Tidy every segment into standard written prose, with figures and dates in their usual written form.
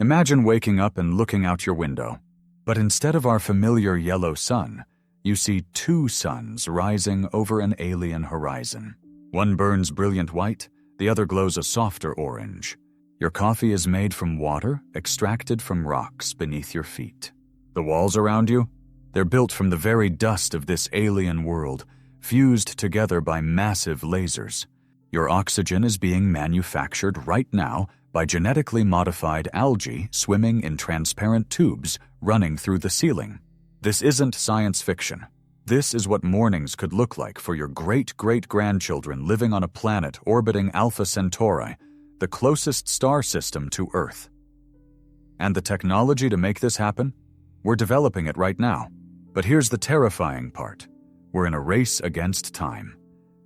Imagine waking up and looking out your window. But instead of our familiar yellow sun, you see two suns rising over an alien horizon. One burns brilliant white, the other glows a softer orange. Your coffee is made from water extracted from rocks beneath your feet. The walls around you? They're built from the very dust of this alien world, fused together by massive lasers. Your oxygen is being manufactured right now by genetically modified algae swimming in transparent tubes running through the ceiling. This isn't science fiction. This is what mornings could look like for your great-great-grandchildren living on a planet orbiting Alpha Centauri, the closest star system to Earth. And the technology to make this happen? We're developing it right now. But here's the terrifying part. We're in a race against time,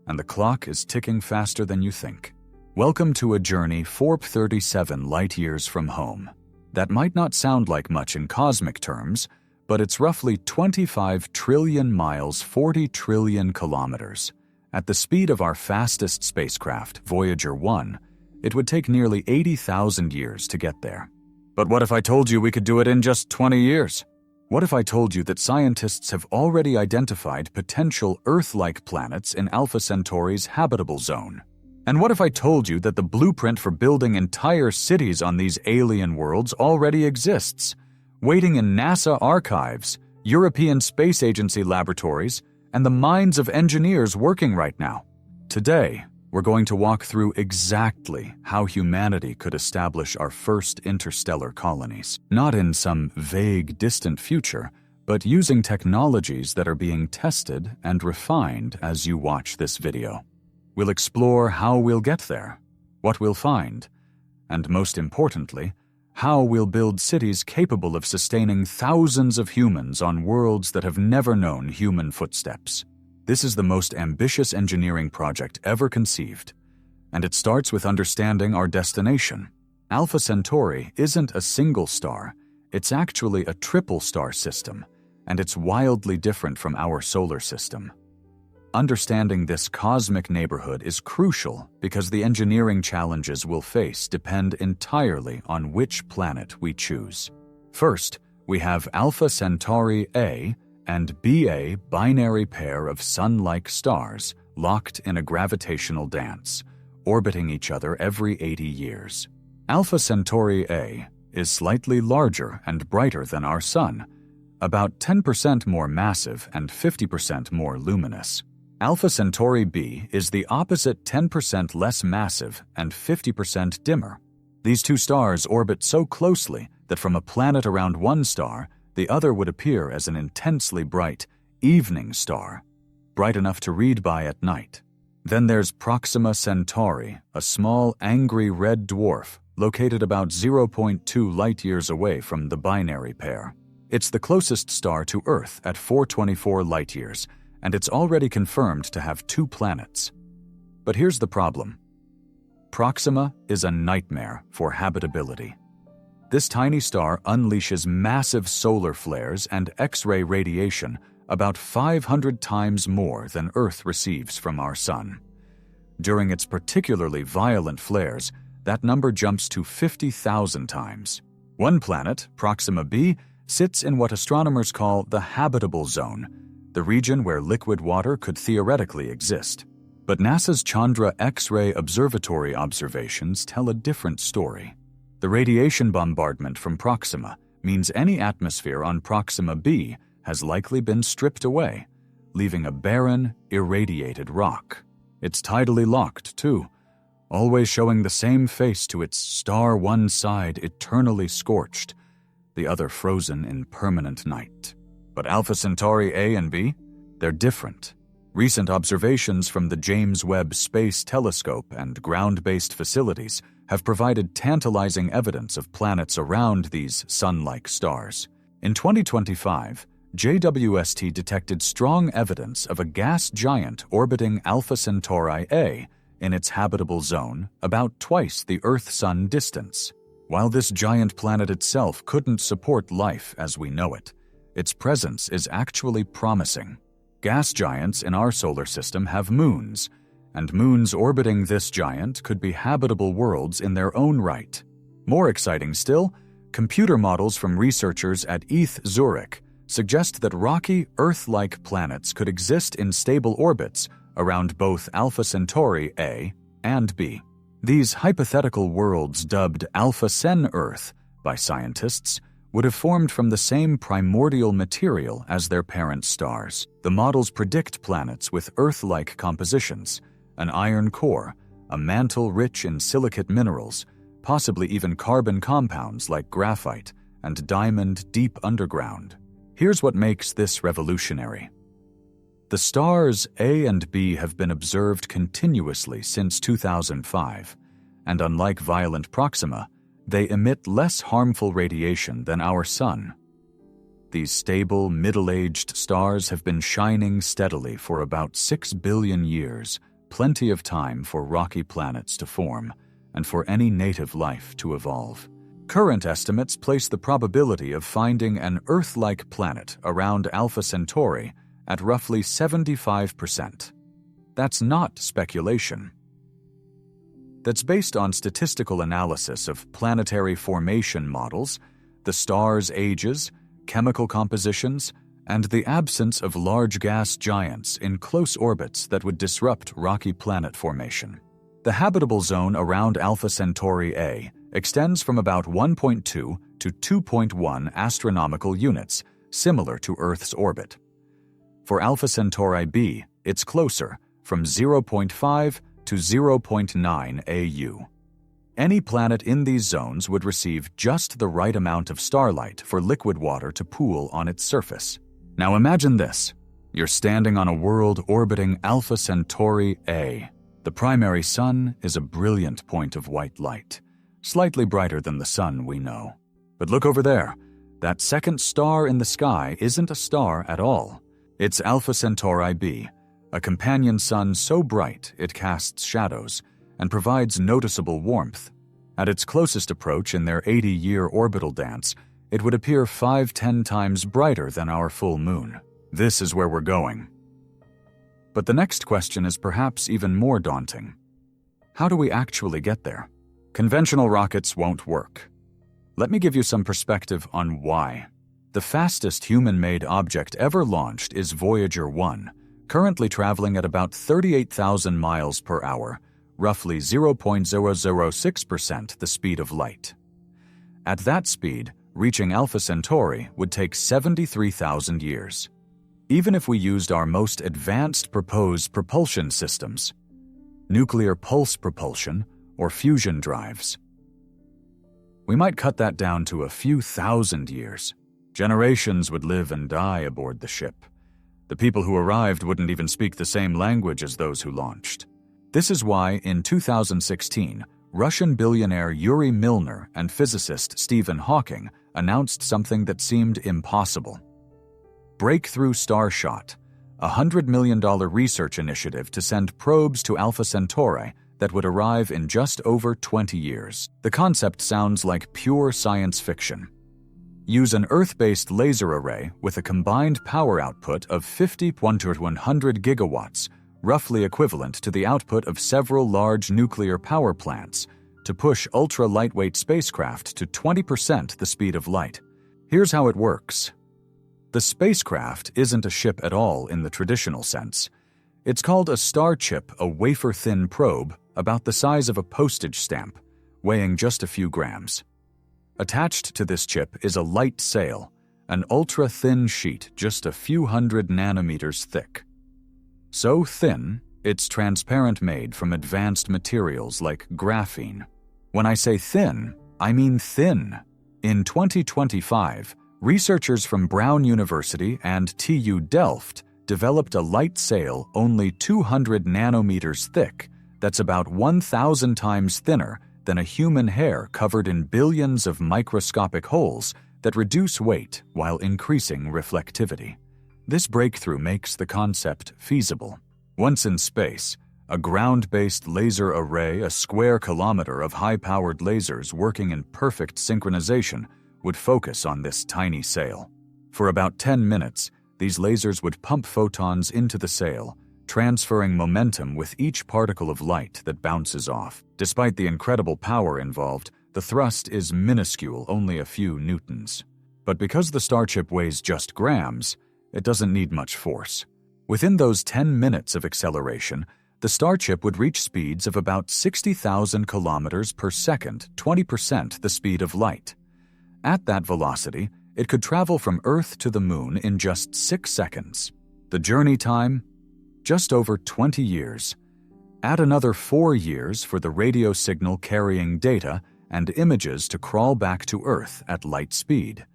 and the clock is ticking faster than you think. Welcome to a journey 437 light-years from home. That might not sound like much in cosmic terms, but it's roughly 25 trillion miles, 40 trillion kilometers. At the speed of our fastest spacecraft, Voyager 1, it would take nearly 80,000 years to get there. But what if I told you we could do it in just 20 years? What if I told you that scientists have already identified potential Earth-like planets in Alpha Centauri's habitable zone? And what if I told you that the blueprint for building entire cities on these alien worlds already exists, waiting in NASA archives, European Space Agency laboratories, and the minds of engineers working right now? Today, we're going to walk through exactly how humanity could establish our first interstellar colonies, not in some vague, distant future, but using technologies that are being tested and refined as you watch this video. We'll explore how we'll get there, what we'll find, and most importantly, how we'll build cities capable of sustaining thousands of humans on worlds that have never known human footsteps. This is the most ambitious engineering project ever conceived, and it starts with understanding our destination. Alpha Centauri isn't a single star, it's actually a triple star system, and it's wildly different from our solar system. Understanding this cosmic neighborhood is crucial because the engineering challenges we'll face depend entirely on which planet we choose. First, we have Alpha Centauri A and BA binary pair of sun-like stars locked in a gravitational dance, orbiting each other every 80 years. Alpha Centauri A is slightly larger and brighter than our Sun, about 10% more massive and 50% more luminous. Alpha Centauri B is the opposite 10% less massive and 50% dimmer. These two stars orbit so closely that from a planet around one star, the other would appear as an intensely bright evening star, bright enough to read by at night. Then there's Proxima Centauri, a small, angry red dwarf located about 0.2 light-years away from the binary pair. It's the closest star to Earth at 424 light-years, and it's already confirmed to have 2 planets. But here's the problem. Proxima is a nightmare for habitability. This tiny star unleashes massive solar flares and X-ray radiation about 500 times more than Earth receives from our Sun. During its particularly violent flares, that number jumps to 50,000 times. One planet, Proxima b, sits in what astronomers call the habitable zone, the region where liquid water could theoretically exist. But NASA's Chandra X-ray Observatory observations tell a different story. The radiation bombardment from Proxima means any atmosphere on Proxima b has likely been stripped away, leaving a barren, irradiated rock. It's tidally locked, too, always showing the same face to its star one side eternally scorched, the other frozen in permanent night. But Alpha Centauri A and B? They're different. Recent observations from the James Webb Space Telescope and ground-based facilities have provided tantalizing evidence of planets around these sun-like stars. In 2025, JWST detected strong evidence of a gas giant orbiting Alpha Centauri A in its habitable zone, about twice the Earth-Sun distance. While this giant planet itself couldn't support life as we know it, its presence is actually promising. Gas giants in our solar system have moons, and moons orbiting this giant could be habitable worlds in their own right. More exciting still, computer models from researchers at ETH Zurich suggest that rocky, Earth-like planets could exist in stable orbits around both Alpha Centauri A and B. These hypothetical worlds, dubbed Alpha Cen Earth by scientists, would have formed from the same primordial material as their parent stars. The models predict planets with Earth-like compositions, an iron core, a mantle rich in silicate minerals, possibly even carbon compounds like graphite, and diamond deep underground. Here's what makes this revolutionary. The stars A and B have been observed continuously since 2005, and unlike violent Proxima, they emit less harmful radiation than our Sun. These stable, middle-aged stars have been shining steadily for about 6 billion years, plenty of time for rocky planets to form and for any native life to evolve. Current estimates place the probability of finding an Earth-like planet around Alpha Centauri at roughly 75%. That's not speculation. That's based on statistical analysis of planetary formation models, the stars' ages, chemical compositions, and the absence of large gas giants in close orbits that would disrupt rocky planet formation. The habitable zone around Alpha Centauri A extends from about 1.2 to 2.1 astronomical units, similar to Earth's orbit. For Alpha Centauri B, it's closer, from 0.5 to 0.9 AU. Any planet in these zones would receive just the right amount of starlight for liquid water to pool on its surface. Now imagine this. You're standing on a world orbiting Alpha Centauri A. The primary sun is a brilliant point of white light, slightly brighter than the sun we know. But look over there. That second star in the sky isn't a star at all. It's Alpha Centauri B, a companion sun so bright it casts shadows and provides noticeable warmth. At its closest approach in their 80-year orbital dance, it would appear 5-10 times brighter than our full moon. This is where we're going. But the next question is perhaps even more daunting. How do we actually get there? Conventional rockets won't work. Let me give you some perspective on why. The fastest human-made object ever launched is Voyager 1, currently traveling at about 38,000 miles per hour, roughly 0.006% the speed of light. At that speed, reaching Alpha Centauri would take 73,000 years. Even if we used our most advanced proposed propulsion systems, nuclear pulse propulsion or fusion drives, we might cut that down to a few thousand years. Generations would live and die aboard the ship. The people who arrived wouldn't even speak the same language as those who launched. This is why, in 2016, Russian billionaire Yuri Milner and physicist Stephen Hawking announced something that seemed impossible. Breakthrough Starshot, a $100 million research initiative to send probes to Alpha Centauri that would arrive in just over 20 years. The concept sounds like pure science fiction. Use an Earth-based laser array with a combined power output of 50–100 gigawatts, roughly equivalent to the output of several large nuclear power plants, to push ultra-lightweight spacecraft to 20% the speed of light. Here's how it works. The spacecraft isn't a ship at all in the traditional sense. It's called a star chip, a wafer-thin probe about the size of a postage stamp, weighing just a few grams. Attached to this chip is a light sail, an ultra-thin sheet just a few hundred nanometers thick. So thin, it's transparent, made from advanced materials like graphene. When I say thin, I mean thin. In 2025, researchers from Brown University and TU Delft developed a light sail only 200 nanometers thick that's about 1,000 times thinner than a human hair covered in billions of microscopic holes that reduce weight while increasing reflectivity. This breakthrough makes the concept feasible. Once in space, a ground-based laser array, a square kilometer of high-powered lasers working in perfect synchronization, would focus on this tiny sail. For about 10 minutes, these lasers would pump photons into the sail, transferring momentum with each particle of light that bounces off. Despite the incredible power involved, The thrust is minuscule, only a few newtons. But because the Starship weighs just grams, it doesn't need much force. Within those 10 minutes of acceleration, the Starship would reach speeds of about 60,000 kilometers per second, 20% the speed of light. At that velocity, it could travel from Earth to the Moon in just 6 seconds. The journey time? Just over 20 years. Add another 4 years for the radio signal carrying data and images to crawl back to Earth at light speed.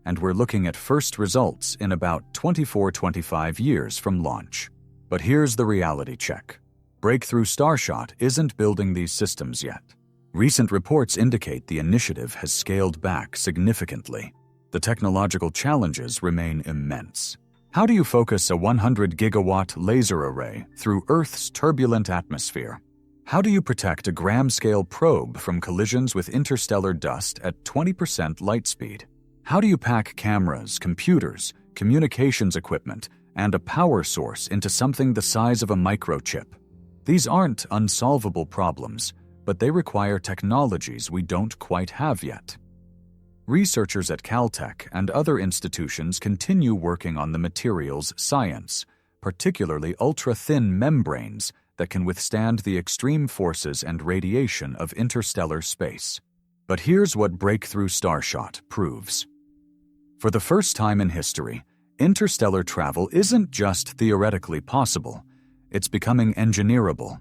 And we're looking at first results in about 24-25 years from launch. But here's the reality check. Breakthrough Starshot isn't building these systems yet. Recent reports indicate the initiative has scaled back significantly. The technological challenges remain immense. How do you focus a 100-gigawatt laser array through Earth's turbulent atmosphere? How do you protect a gram-scale probe from collisions with interstellar dust at 20% light speed? How do you pack cameras, computers, communications equipment, and a power source into something the size of a microchip? These aren't unsolvable problems, but they require technologies we don't quite have yet. Researchers at Caltech and other institutions continue working on the materials science, particularly ultra-thin membranes that can withstand the extreme forces and radiation of interstellar space. But here's what Breakthrough Starshot proves. For the first time in history, interstellar travel isn't just theoretically possible, it's becoming engineerable.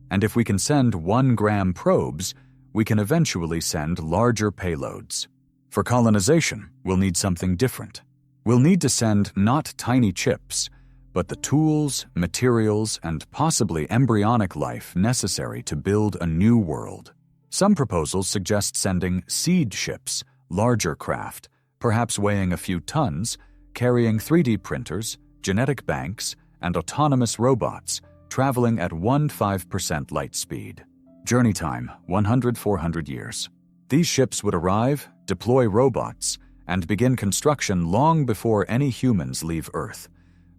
And if we can send 1-gram probes, we can eventually send larger payloads. For colonization, we'll need something different. We'll need to send not tiny chips, but the tools, materials, and possibly embryonic life necessary to build a new world. Some proposals suggest sending seed ships, larger craft, perhaps weighing a few tons, carrying 3D printers, genetic banks, and autonomous robots, traveling at 1/5% light speed. Journey time, 100-400 years. These ships would arrive, deploy robots, and begin construction long before any humans leave Earth.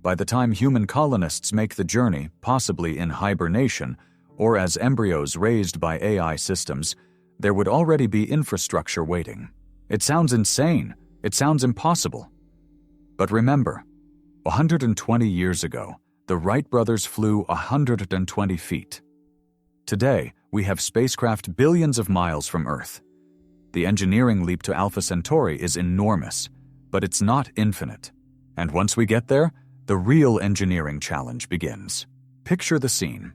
By the time human colonists make the journey, possibly in hibernation, or as embryos raised by AI systems, there would already be infrastructure waiting. It sounds insane. It sounds impossible. But remember, 120 years ago, the Wright brothers flew 120 feet. Today, we have spacecraft billions of miles from Earth. The engineering leap to Alpha Centauri is enormous, but it's not infinite. And once we get there, the real engineering challenge begins. Picture the scene.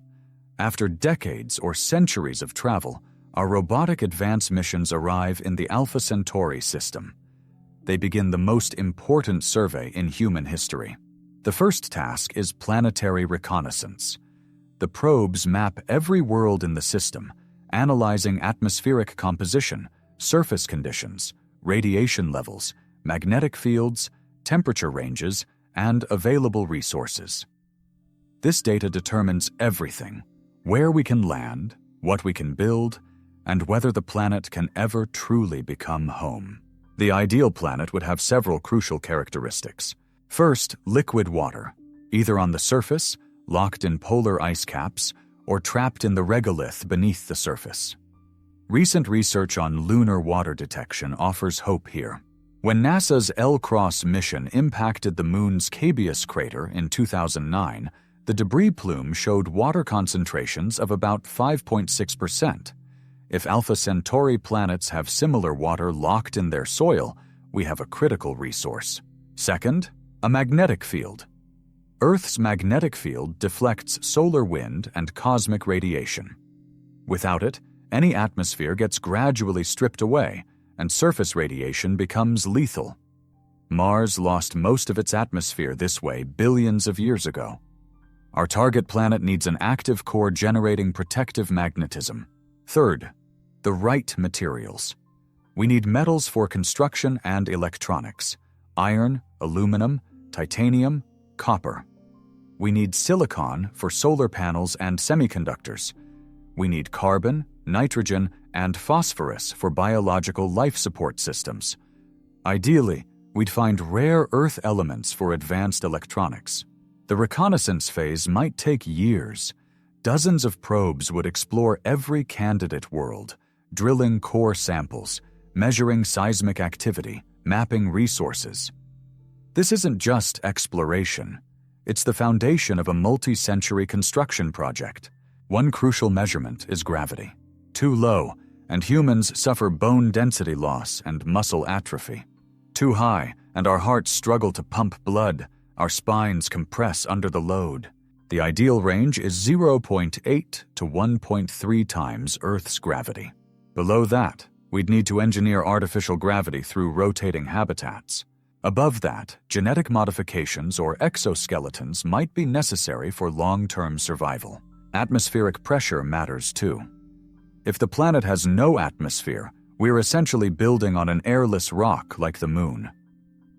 After decades or centuries of travel, our robotic advance missions arrive in the Alpha Centauri system. They begin the most important survey in human history. The first task is planetary reconnaissance. The probes map every world in the system, analyzing atmospheric composition, surface conditions, radiation levels, magnetic fields, temperature ranges, and available resources. This data determines everything: where we can land, what we can build, and whether the planet can ever truly become home. The ideal planet would have several crucial characteristics. First, liquid water, either on the surface, locked in polar ice caps, or trapped in the regolith beneath the surface. Recent research on lunar water detection offers hope here. When NASA's L-Cross mission impacted the Moon's Cabeus crater in 2009, the debris plume showed water concentrations of about 5.6%. If Alpha Centauri planets have similar water locked in their soil, we have a critical resource. Second, a magnetic field. Earth's magnetic field deflects solar wind and cosmic radiation. Without it, any atmosphere gets gradually stripped away, and surface radiation becomes lethal. Mars lost most of its atmosphere this way billions of years ago. Our target planet needs an active core generating protective magnetism. Third, the right materials. We need metals for construction and electronics: iron, aluminum, titanium, copper. We need silicon for solar panels and semiconductors. We need carbon, nitrogen, and phosphorus for biological life support systems. Ideally, we'd find rare Earth elements for advanced electronics. The reconnaissance phase might take years. Dozens of probes would explore every candidate world, drilling core samples, measuring seismic activity, mapping resources. This isn't just exploration. It's the foundation of a multi-century construction project. One crucial measurement is gravity. Too low, and humans suffer bone density loss and muscle atrophy. Too high, and our hearts struggle to pump blood, our spines compress under the load. The ideal range is 0.8 to 1.3 times Earth's gravity. Below that, we'd need to engineer artificial gravity through rotating habitats. Above that, genetic modifications or exoskeletons might be necessary for long-term survival. Atmospheric pressure matters too. If the planet has no atmosphere, we're essentially building on an airless rock like the Moon.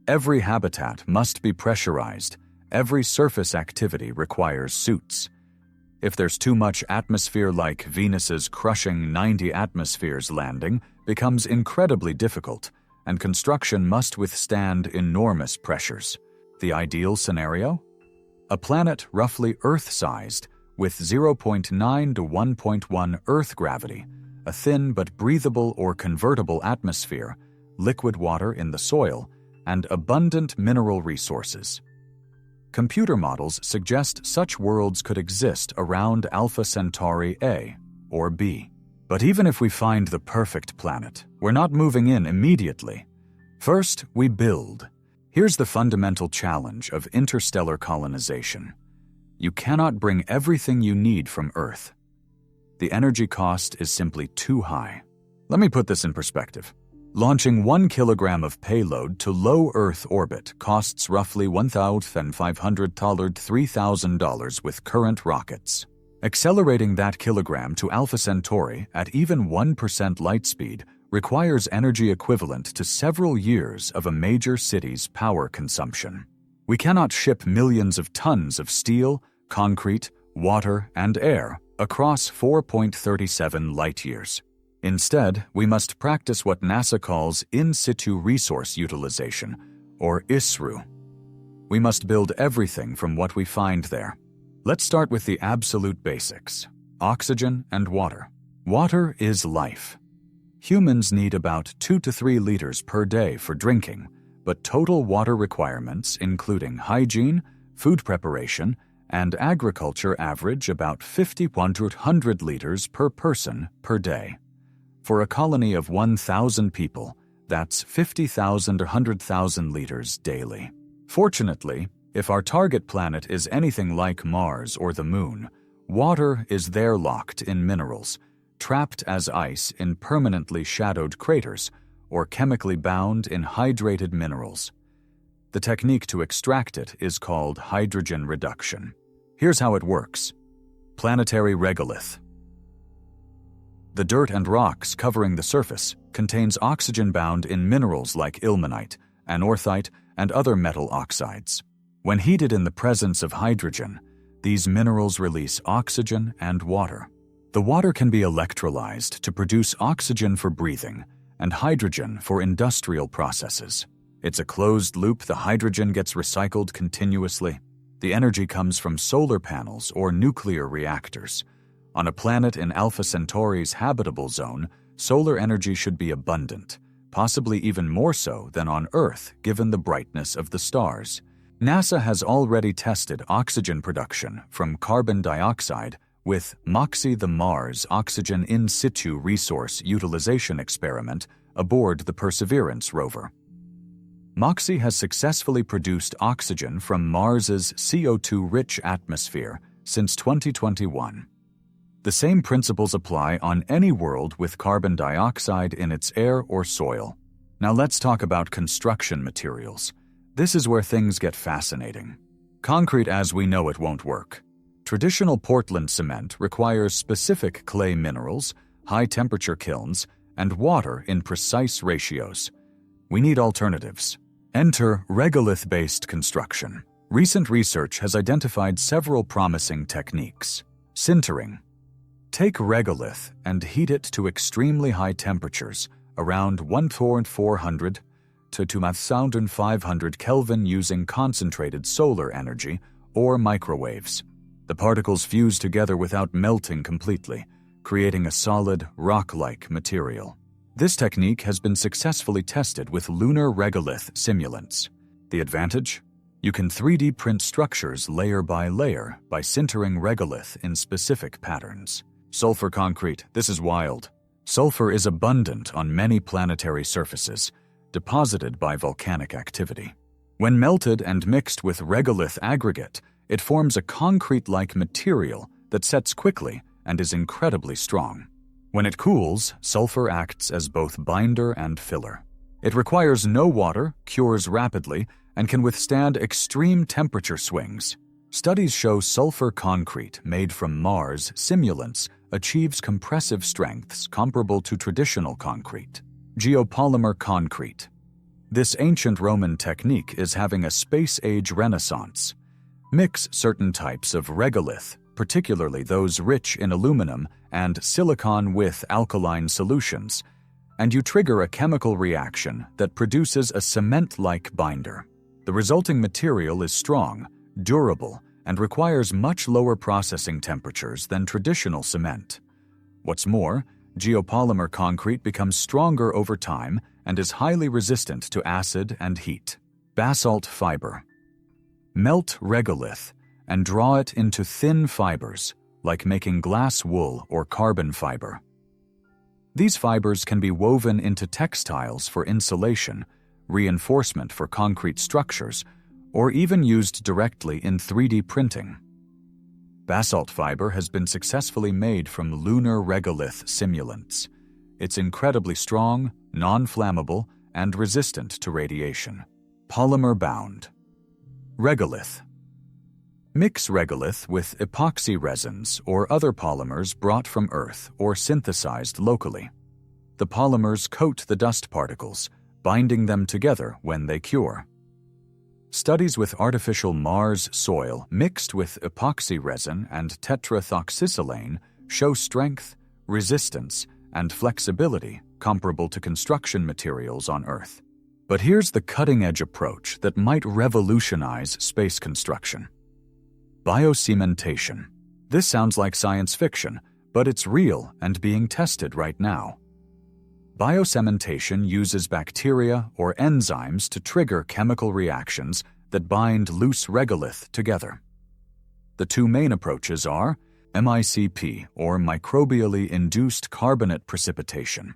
Every habitat must be pressurized. Every surface activity requires suits. If there's too much atmosphere, like Venus's crushing 90 atmospheres landing, becomes incredibly difficult, and construction must withstand enormous pressures. The ideal scenario? A planet roughly Earth-sized, with 0.9 to 1.1 Earth gravity, a thin but breathable or convertible atmosphere, liquid water in the soil, and abundant mineral resources. Computer models suggest such worlds could exist around Alpha Centauri A or B. But even if we find the perfect planet, we're not moving in immediately. First, we build. Here's the fundamental challenge of interstellar colonization. You cannot bring everything you need from Earth. The energy cost is simply too high. Let me put this in perspective. Launching 1 kilogram of payload to low Earth orbit costs roughly $1,500 to $3,000 with current rockets. Accelerating that kilogram to Alpha Centauri at even 1% light speed requires energy equivalent to several years of a major city's power consumption. We cannot ship millions of tons of steel, concrete, water, and air across 4.37 light-years. Instead, we must practice what NASA calls in situ resource utilization, or ISRU. We must build everything from what we find there. Let's start with the absolute basics: oxygen and water. Water is life. Humans need about 2 to 3 liters per day for drinking, but total water requirements, including hygiene, food preparation, and agriculture, average about 50-100 liters per person per day. For a colony of 1,000 people, that's 50,000 or 100,000 liters daily. Fortunately, if our target planet is anything like Mars or the Moon, water is there locked in minerals, trapped as ice in permanently shadowed craters, or chemically bound in hydrated minerals. The technique to extract it is called hydrogen reduction. Here's how it works. Planetary regolith. The dirt and rocks covering the surface contains oxygen bound in minerals like ilmenite, anorthite, and other metal oxides. When heated in the presence of hydrogen, these minerals release oxygen and water. The water can be electrolyzed to produce oxygen for breathing and hydrogen for industrial processes. It's a closed loop. The hydrogen gets recycled continuously. The energy comes from solar panels or nuclear reactors. On a planet in Alpha Centauri's habitable zone, solar energy should be abundant, possibly even more so than on Earth given the brightness of the stars. NASA has already tested oxygen production from carbon dioxide with MOXIE, the Mars Oxygen In Situ Resource Utilization Experiment aboard the Perseverance rover. MOXIE has successfully produced oxygen from Mars's CO2-rich atmosphere since 2021. The same principles apply on any world with carbon dioxide in its air or soil. Now let's talk about construction materials. This is where things get fascinating. Concrete as we know it won't work. Traditional Portland cement requires specific clay minerals, high-temperature kilns, and water in precise ratios. We need alternatives. Enter regolith-based construction. Recent research has identified several promising techniques. Sintering. Take regolith and heat it to extremely high temperatures, around 1400 to 2500 Kelvin using concentrated solar energy or microwaves. The particles fuse together without melting completely, creating a solid, rock-like material. This technique has been successfully tested with lunar regolith simulants. The advantage? You can 3D print structures layer by layer by sintering regolith in specific patterns. Sulfur concrete, this is wild. Sulfur is abundant on many planetary surfaces, deposited by volcanic activity. When melted and mixed with regolith aggregate, it forms a concrete-like material that sets quickly and is incredibly strong. When it cools, sulfur acts as both binder and filler. It requires no water, cures rapidly, and can withstand extreme temperature swings. Studies show sulfur concrete made from Mars simulants achieves compressive strengths comparable to traditional concrete. Geopolymer concrete. This ancient Roman technique is having a space-age renaissance. Mix certain types of regolith, particularly those rich in aluminum, and silicon with alkaline solutions, and you trigger a chemical reaction that produces a cement-like binder. The resulting material is strong, durable, and requires much lower processing temperatures than traditional cement. What's more, geopolymer concrete becomes stronger over time and is highly resistant to acid and heat. Basalt fiber. Melt regolith and draw it into thin fibers, like making glass wool or carbon fiber. These fibers can be woven into textiles for insulation, reinforcement for concrete structures, or even used directly in 3D printing. Basalt fiber has been successfully made from lunar regolith simulants. It's incredibly strong, non-flammable, and resistant to radiation. Polymer-bound. Regolith. Mix regolith with epoxy resins or other polymers brought from Earth or synthesized locally. The polymers coat the dust particles, binding them together when they cure. Studies with artificial Mars soil mixed with epoxy resin and tetrathoxysilane show strength, resistance, and flexibility comparable to construction materials on Earth. But here's the cutting-edge approach that might revolutionize space construction. Biocementation. This sounds like science fiction, but it's real and being tested right now. Biocementation uses bacteria or enzymes to trigger chemical reactions that bind loose regolith together. The two main approaches are MICP, or microbially induced carbonate precipitation.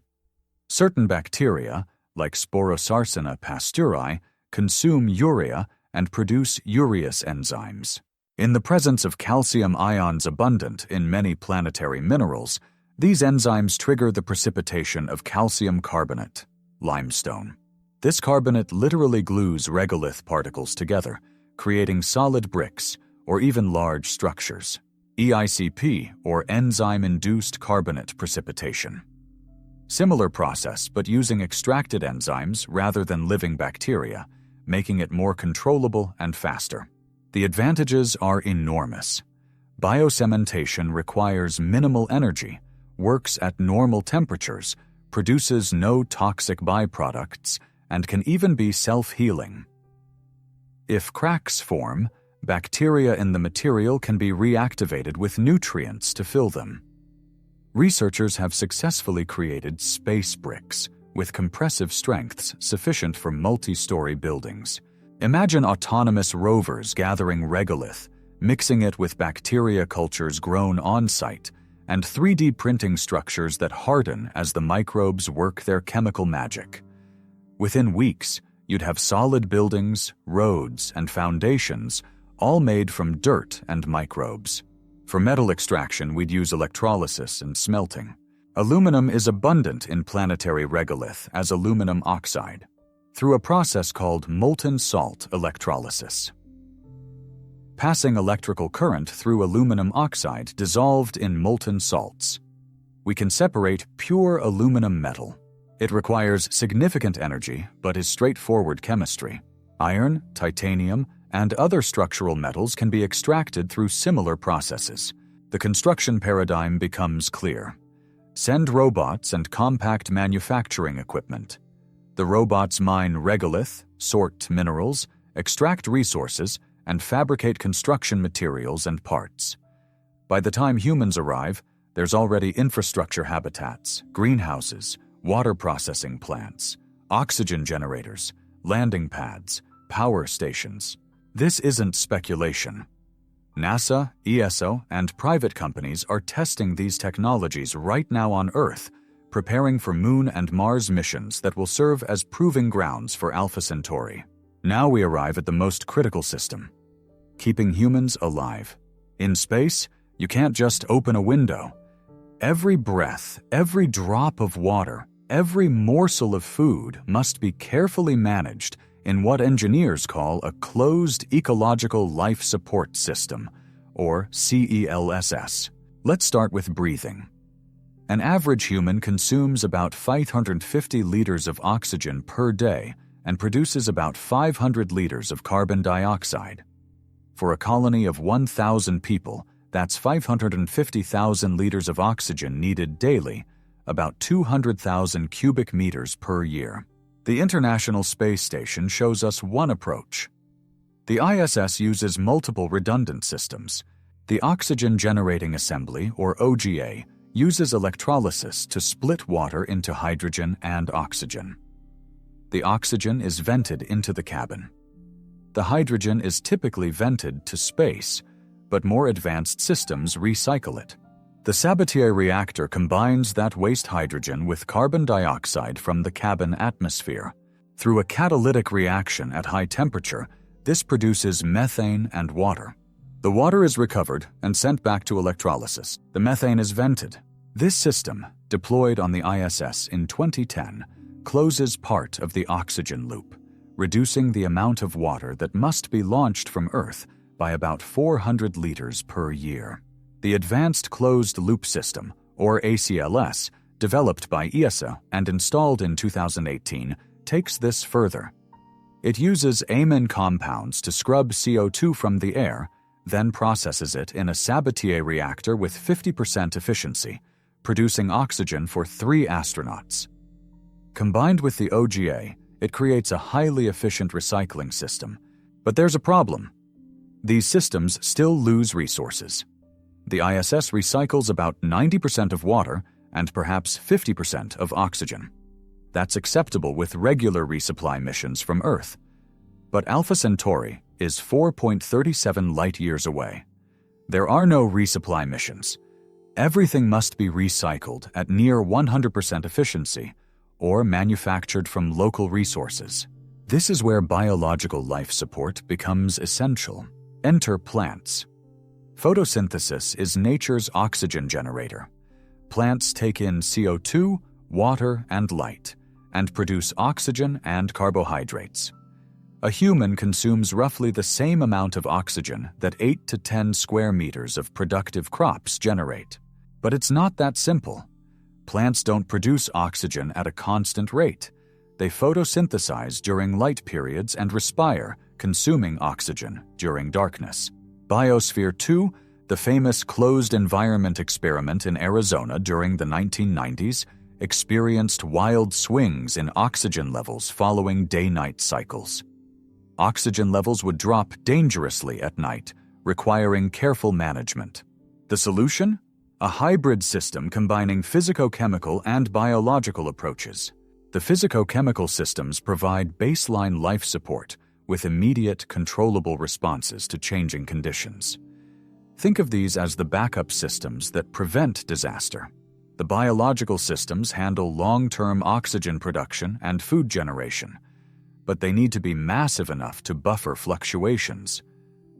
Certain bacteria, like Sporosarsina pasteurii, consume urea and produce urease enzymes. In the presence of calcium ions abundant in many planetary minerals, these enzymes trigger the precipitation of calcium carbonate, limestone. This carbonate literally glues regolith particles together, creating solid bricks or even large structures. EICP, or enzyme-induced carbonate precipitation. Similar process, but using extracted enzymes rather than living bacteria, making it more controllable and faster. The advantages are enormous. Biocementation requires minimal energy, works at normal temperatures, produces no toxic byproducts, and can even be self-healing. If cracks form, bacteria in the material can be reactivated with nutrients to fill them. Researchers have successfully created space bricks with compressive strengths sufficient for multi-story buildings. Imagine autonomous rovers gathering regolith, mixing it with bacteria cultures grown on-site, and 3D printing structures that harden as the microbes work their chemical magic. Within weeks, you'd have solid buildings, roads, and foundations, all made from dirt and microbes. For metal extraction, we'd use electrolysis and smelting. Aluminum is abundant in planetary regolith as aluminum oxide, through a process called molten salt electrolysis. Passing electrical current through aluminum oxide dissolved in molten salts. We can separate pure aluminum metal. It requires significant energy, but is straightforward chemistry. Iron, titanium, and other structural metals can be extracted through similar processes. The construction paradigm becomes clear. Send robots and compact manufacturing equipment. The robots mine regolith, sort minerals, extract resources, and fabricate construction materials and parts. By the time humans arrive, There's already infrastructure habitats, greenhouses, water processing plants, oxygen generators, landing pads, power stations. This isn't speculation. NASA, ESO, and private companies are testing these technologies right now on Earth, preparing for Moon and Mars missions that will serve as proving grounds for Alpha Centauri. Now we arrive at the most critical system: keeping humans alive. In space, you can't just open a window. Every breath, every drop of water, every morsel of food must be carefully managed in what engineers call a closed ecological life support system, or CELSS. Let's start with breathing. An average human consumes about 550 liters of oxygen per day and produces about 500 liters of carbon dioxide. For a colony of 1,000 people, that's 550,000 liters of oxygen needed daily, about 200,000 cubic meters per year. The International Space Station shows us one approach. The ISS uses multiple redundant systems. The Oxygen Generating Assembly, or OGA, uses electrolysis to split water into hydrogen and oxygen. The oxygen is vented into the cabin. The hydrogen is typically vented to space, but more advanced systems recycle it. The Sabatier reactor combines that waste hydrogen with carbon dioxide from the cabin atmosphere. Through a catalytic reaction at high temperature, this produces methane and water. The water is recovered and sent back to electrolysis. The methane is vented. This system, deployed on the ISS in 2010, closes part of the oxygen loop, reducing the amount of water that must be launched from Earth by about 400 liters per year. The Advanced Closed Loop System, or ACLS, developed by ESA and installed in 2018, takes this further. It uses amine compounds to scrub CO2 from the air, then processes it in a Sabatier reactor with 50% efficiency, producing oxygen for 3 astronauts. Combined with the OGA, it creates a highly efficient recycling system. But there's a problem. These systems still lose resources. The ISS recycles about 90% of water and perhaps 50% of oxygen. That's acceptable with regular resupply missions from Earth. But Alpha Centauri is 4.37 light-years away. There are no resupply missions. Everything must be recycled at near 100% efficiency or manufactured from local resources. This is where biological life support becomes essential. Enter plants. Photosynthesis is nature's oxygen generator. Plants take in CO2, water, and light, and produce oxygen and carbohydrates. A human consumes roughly the same amount of oxygen that 8 to 10 square meters of productive crops generate. But it's not that simple. Plants don't produce oxygen at a constant rate. They photosynthesize during light periods and respire, consuming oxygen during darkness. Biosphere 2, the famous closed environment experiment in Arizona during the 1990s, experienced wild swings in oxygen levels following day-night cycles. Oxygen levels would drop dangerously at night, requiring careful management. The solution? A hybrid system combining physicochemical and biological approaches. The physicochemical systems provide baseline life support with immediate, controllable responses to changing conditions. Think of these as the backup systems that prevent disaster. The biological systems handle long-term oxygen production and food generation, but they need to be massive enough to buffer fluctuations.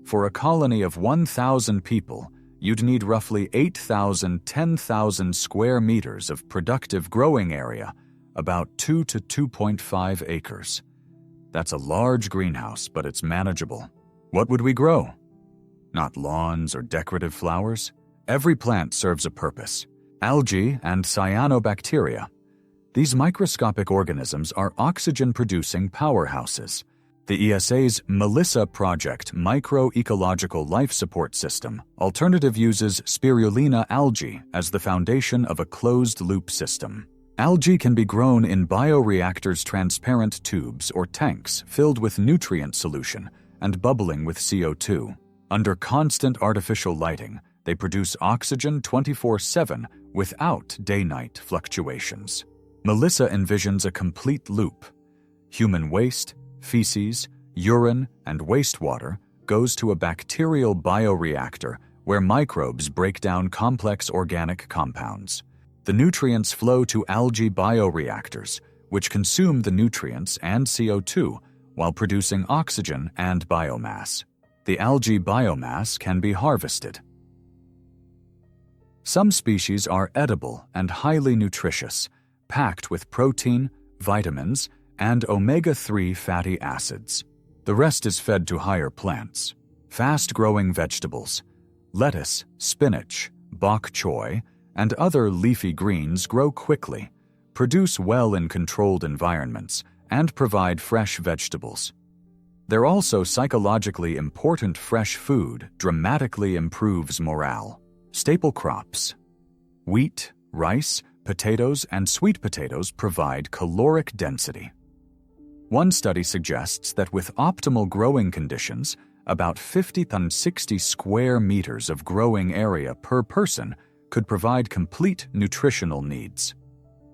For a colony of 1,000 people, you'd need roughly 10,000 square meters of productive growing area, about 2 to 2.5 acres. That's a large greenhouse, but it's manageable. What would we grow? Not lawns or decorative flowers. Every plant serves a purpose. Algae and cyanobacteria. These microscopic organisms are oxygen-producing powerhouses. The ESA's MELISSA project Micro-Ecological Life Support System alternative uses spirulina algae as the foundation of a closed-loop system. Algae can be grown in bioreactors' transparent tubes or tanks filled with nutrient solution and bubbling with CO2. Under constant artificial lighting, They produce oxygen 24/7 without day-night fluctuations. Melissa envisions a complete loop. Human waste, feces, urine, and wastewater goes to a bacterial bioreactor where microbes break down complex organic compounds. The nutrients flow to algae bioreactors, which consume the nutrients and CO2 while producing oxygen and biomass. The algae biomass can be harvested. Some species are edible and highly nutritious, packed with protein, vitamins, and omega-3 fatty acids. The rest is fed to higher plants. Fast-growing vegetables, lettuce, spinach, bok choy, and other leafy greens grow quickly, produce well in controlled environments, and provide fresh vegetables. They're also psychologically important. Fresh food dramatically improves morale. Staple crops. Wheat, rice, potatoes, and sweet potatoes provide caloric density. One study suggests that with optimal growing conditions, about 50 to 60 square meters of growing area per person could provide complete nutritional needs.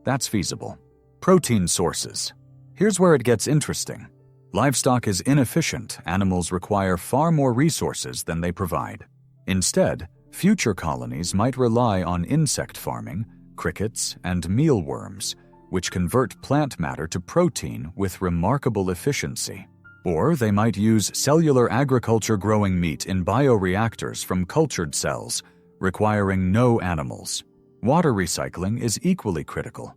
That's feasible. Protein sources. Here's where it gets interesting. Livestock is inefficient. Animals require far more resources than they provide. Instead, future colonies might rely on insect farming, crickets, and mealworms, which convert plant matter to protein with remarkable efficiency. Or they might use cellular agriculture growing meat in bioreactors from cultured cells, requiring no animals. Water recycling is equally critical.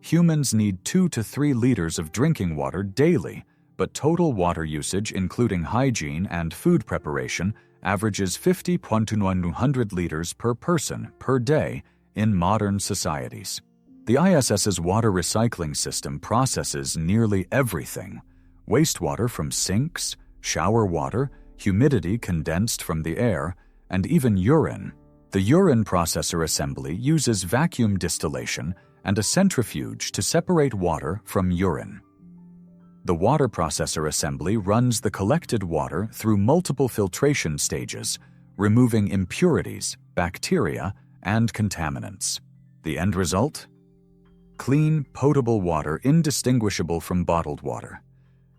Humans need 2 to 3 liters of drinking water daily, but total water usage, including hygiene and food preparation, averages 50 to 100 liters per person per day in modern societies. The ISS's water recycling system processes nearly everything: wastewater from sinks, shower water, humidity condensed from the air, and even urine. The urine processor assembly uses vacuum distillation and a centrifuge to separate water from urine. The water processor assembly runs the collected water through multiple filtration stages, removing impurities, bacteria, and contaminants. The end result? Clean, potable water indistinguishable from bottled water.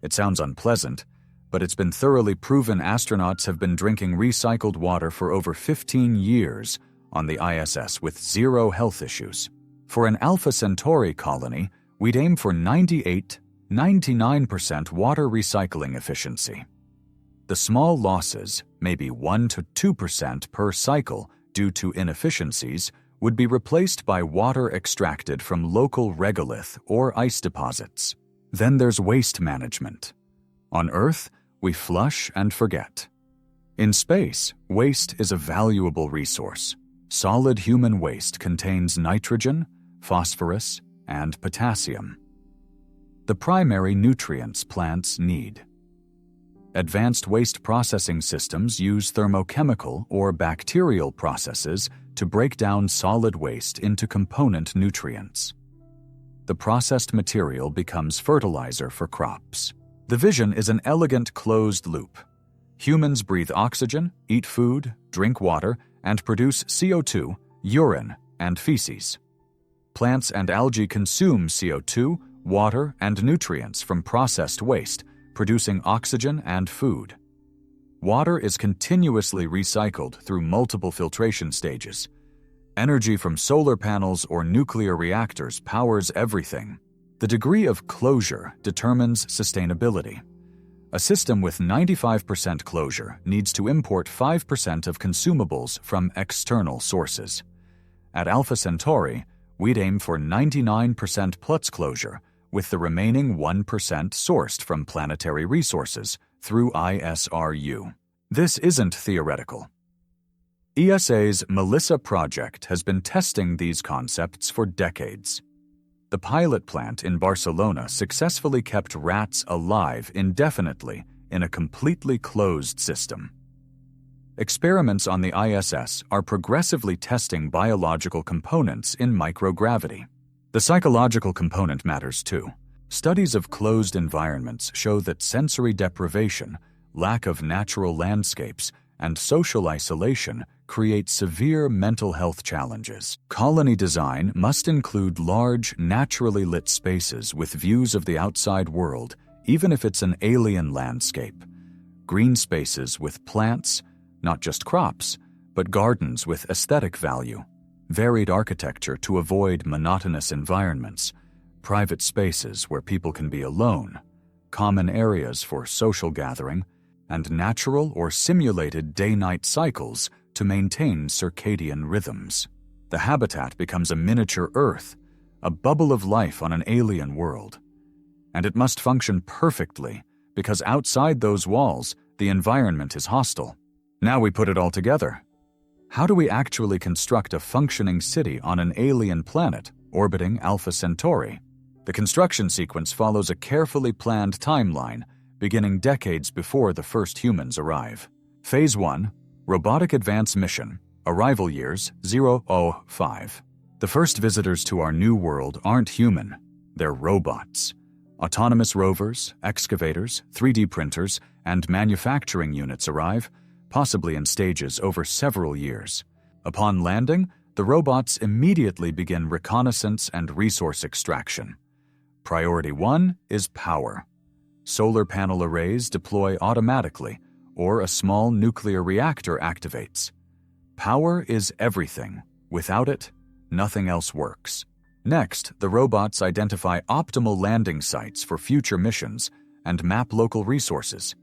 It sounds unpleasant, but it's been thoroughly proven. Astronauts have been drinking recycled water for over 15 years on the ISS with zero health issues. For an Alpha Centauri colony, we'd aim for 99% water recycling efficiency. The small losses, maybe 1 to 2% per cycle due to inefficiencies, would be replaced by water extracted from local regolith or ice deposits. Then there's waste management. On Earth, we flush and forget. In space, waste is a valuable resource. Solid human waste contains nitrogen, phosphorus, and potassium, the primary nutrients plants need. Advanced waste processing systems use thermochemical or bacterial processes to break down solid waste into component nutrients. The processed material becomes fertilizer for crops. The vision is an elegant closed loop. Humans breathe oxygen, eat food, drink water, and produce CO2, urine, and feces. Plants and algae consume CO2, water, and nutrients from processed waste, producing oxygen and food. Water is continuously recycled through multiple filtration stages. Energy from solar panels or nuclear reactors powers everything. The degree of closure determines sustainability. A system with 95% closure needs to import 5% of consumables from external sources. At Alpha Centauri, we'd aim for 99% plus closure, with the remaining 1% sourced from planetary resources through ISRU. This isn't theoretical. ESA's Melissa project has been testing these concepts for decades. The pilot plant in Barcelona successfully kept rats alive indefinitely in a completely closed system. Experiments on the ISS are progressively testing biological components in microgravity. The psychological component matters too. Studies of closed environments show that sensory deprivation, lack of natural landscapes, and social isolation create severe mental health challenges. Colony design must include large, naturally lit spaces with views of the outside world, even if it's an alien landscape. Green spaces with plants, not just crops, but gardens with aesthetic value. Varied architecture to avoid monotonous environments. Private spaces where people can be alone. Common areas for social gathering, and natural or simulated day-night cycles to maintain circadian rhythms. The habitat becomes a miniature Earth, a bubble of life on an alien world. And it must function perfectly, because outside those walls, the environment is hostile. Now we put it all together. How do we actually construct a functioning city on an alien planet orbiting Alpha Centauri? The construction sequence follows a carefully planned timeline, beginning decades before the first humans arrive. Phase 1, Robotic Advance Mission, arrival years 005. The first visitors to our new world aren't human, they're robots. Autonomous rovers, excavators, 3D printers, and manufacturing units arrive, possibly in stages over several years. Upon landing, the robots immediately begin reconnaissance and resource extraction. Priority 1 is power. Solar panel arrays deploy automatically, or a small nuclear reactor activates. Power is everything. Without it, nothing else works. Next, the robots identify optimal landing sites for future missions and map local resources.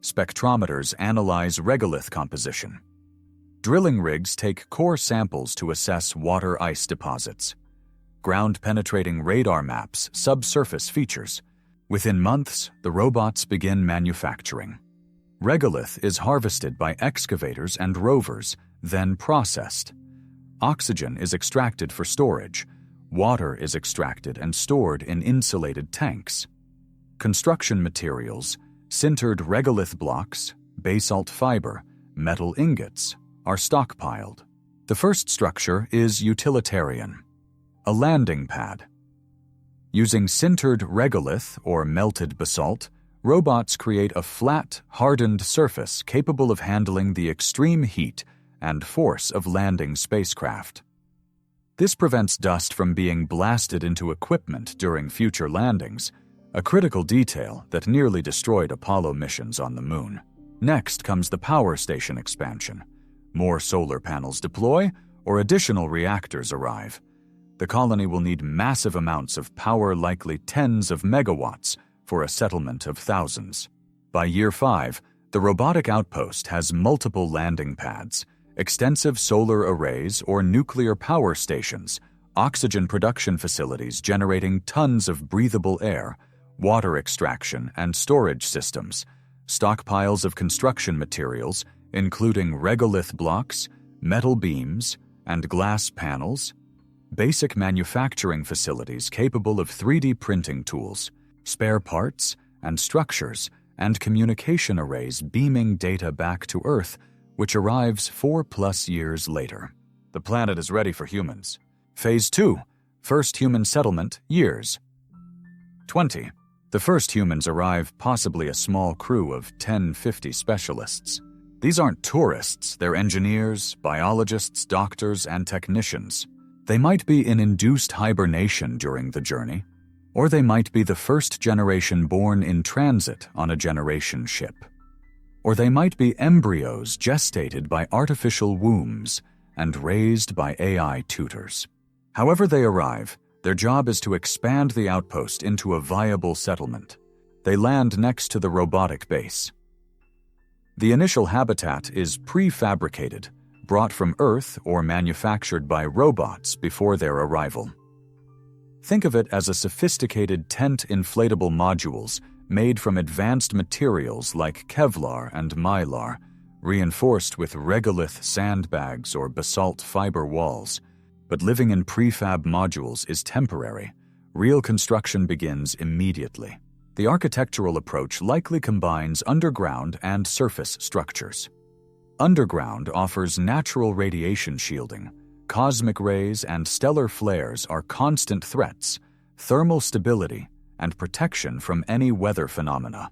Spectrometers analyze regolith composition. Drilling rigs take core samples to assess water-ice deposits. Ground-penetrating radar maps subsurface features. Within months, the robots begin manufacturing. Regolith is harvested by excavators and rovers, then processed. Oxygen is extracted for storage. Water is extracted and stored in insulated tanks. Construction materials, sintered regolith blocks, basalt fiber, metal ingots, are stockpiled. The first structure is utilitarian. A landing pad. Using sintered regolith or melted basalt, robots create a flat, hardened surface capable of handling the extreme heat and force of landing spacecraft. This prevents dust from being blasted into equipment during future landings, a critical detail that nearly destroyed Apollo missions on the Moon. Next comes the power station expansion. More solar panels deploy, or additional reactors arrive. The colony will need massive amounts of power, likely tens of megawatts, for a settlement of thousands. By year 5, the robotic outpost has multiple landing pads, extensive solar arrays or nuclear power stations, oxygen production facilities generating tons of breathable air, water extraction and storage systems, stockpiles of construction materials, including regolith blocks, metal beams, and glass panels, basic manufacturing facilities capable of 3D printing tools, spare parts and structures, and communication arrays beaming data back to Earth, which arrives 4+ years later. The planet is ready for humans. Phase 2, first human settlement, years 20. The first humans arrive, possibly a small crew of 10-50 specialists. These aren't tourists, they're engineers, biologists, doctors, and technicians. They might be in induced hibernation during the journey, or they might be the first generation born in transit on a generation ship. Or they might be embryos gestated by artificial wombs and raised by AI tutors. However they arrive, their job is to expand the outpost into a viable settlement. They land next to the robotic base. The initial habitat is prefabricated, brought from Earth or manufactured by robots before their arrival. Think of it as a sophisticated tent inflatable modules made from advanced materials like Kevlar and Mylar, reinforced with regolith sandbags or basalt fiber walls. But living in prefab modules is temporary. Real construction begins immediately. The architectural approach likely combines underground and surface structures. Underground offers natural radiation shielding. Cosmic rays and stellar flares are constant threats, thermal stability, and protection from any weather phenomena.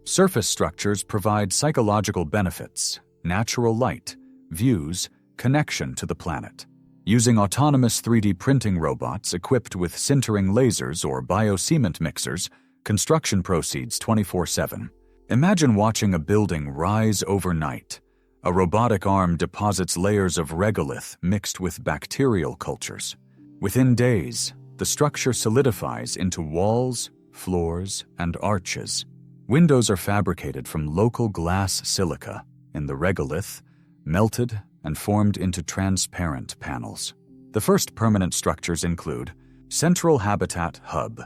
Surface structures provide psychological benefits, natural light, views, connection to the planet. Using autonomous 3D printing robots equipped with sintering lasers or biocement mixers, construction proceeds 24/7. Imagine watching a building rise overnight. A robotic arm deposits layers of regolith mixed with bacterial cultures. Within days, the structure solidifies into walls, floors, and arches. Windows are fabricated from local glass silica in the regolith, melted and formed into transparent panels. The first permanent structures include Central Habitat Hub,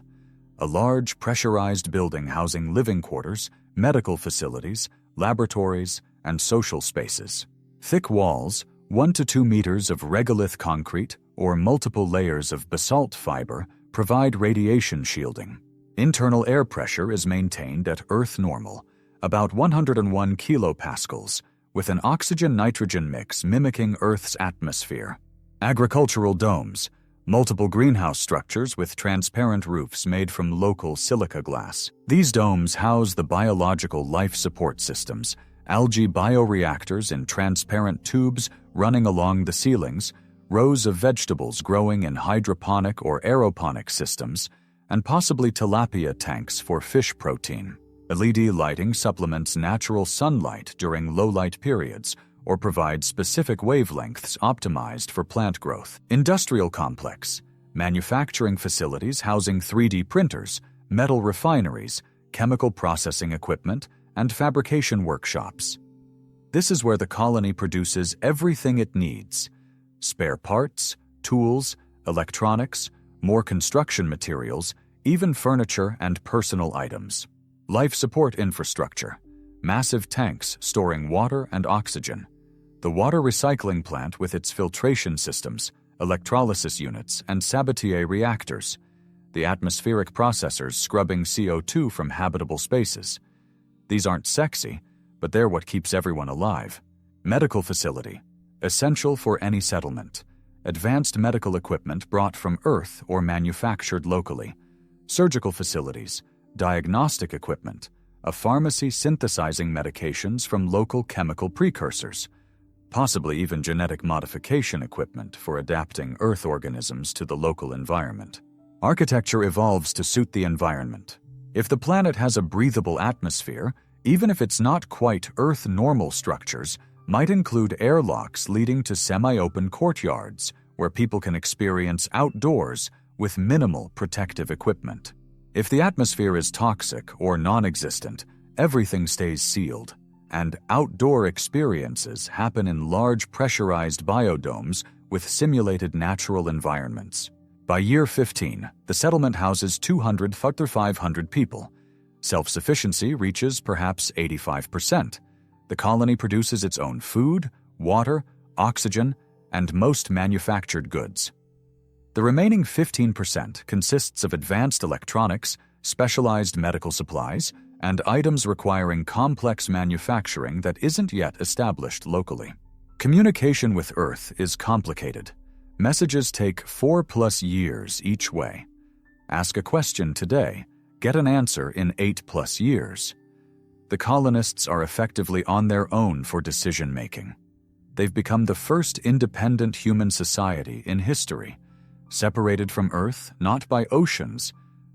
a large pressurized building housing living quarters, medical facilities, laboratories, and social spaces. Thick walls, 1 to 2 meters of regolith concrete or multiple layers of basalt fiber provide radiation shielding. Internal air pressure is maintained at Earth normal, about 101 kilopascals, with an oxygen-nitrogen mix mimicking Earth's atmosphere. Agricultural domes, multiple greenhouse structures with transparent roofs made from local silica glass. These domes house the biological life support systems, algae bioreactors in transparent tubes running along the ceilings, rows of vegetables growing in hydroponic or aeroponic systems, and possibly tilapia tanks for fish protein. LED lighting supplements natural sunlight during low-light periods or provides specific wavelengths optimized for plant growth. Industrial complex, manufacturing facilities housing 3D printers, metal refineries, chemical processing equipment, and fabrication workshops. This is where the colony produces everything it needs: spare parts, tools, electronics, more construction materials, even furniture and personal items. Life support infrastructure, massive tanks storing water and oxygen. The water recycling plant with its filtration systems, electrolysis units, and Sabatier reactors. The atmospheric processors scrubbing CO2 from habitable spaces. These aren't sexy, but they're what keeps everyone alive. Medical facility, essential for any settlement. Advanced medical equipment brought from Earth or manufactured locally. Surgical facilities, diagnostic equipment, a pharmacy synthesizing medications from local chemical precursors, possibly even genetic modification equipment for adapting Earth organisms to the local environment. Architecture evolves to suit the environment. If the planet has a breathable atmosphere, even if it's not quite Earth normal structures, might include airlocks leading to semi-open courtyards where people can experience outdoors with minimal protective equipment. If the atmosphere is toxic or non-existent, everything stays sealed, and outdoor experiences happen in large pressurized biodomes with simulated natural environments. By year 15, the settlement houses 200 to 500 people. Self-sufficiency reaches perhaps 85%. The colony produces its own food, water, oxygen, and most manufactured goods. The remaining 15% consists of advanced electronics, specialized medical supplies, and items requiring complex manufacturing that isn't yet established locally. Communication with Earth is complicated. Messages take 4+ years each way. Ask a question today, get an answer in 8+ years. The colonists are effectively on their own for decision-making. They've become the first independent human society in history, separated from Earth not by oceans,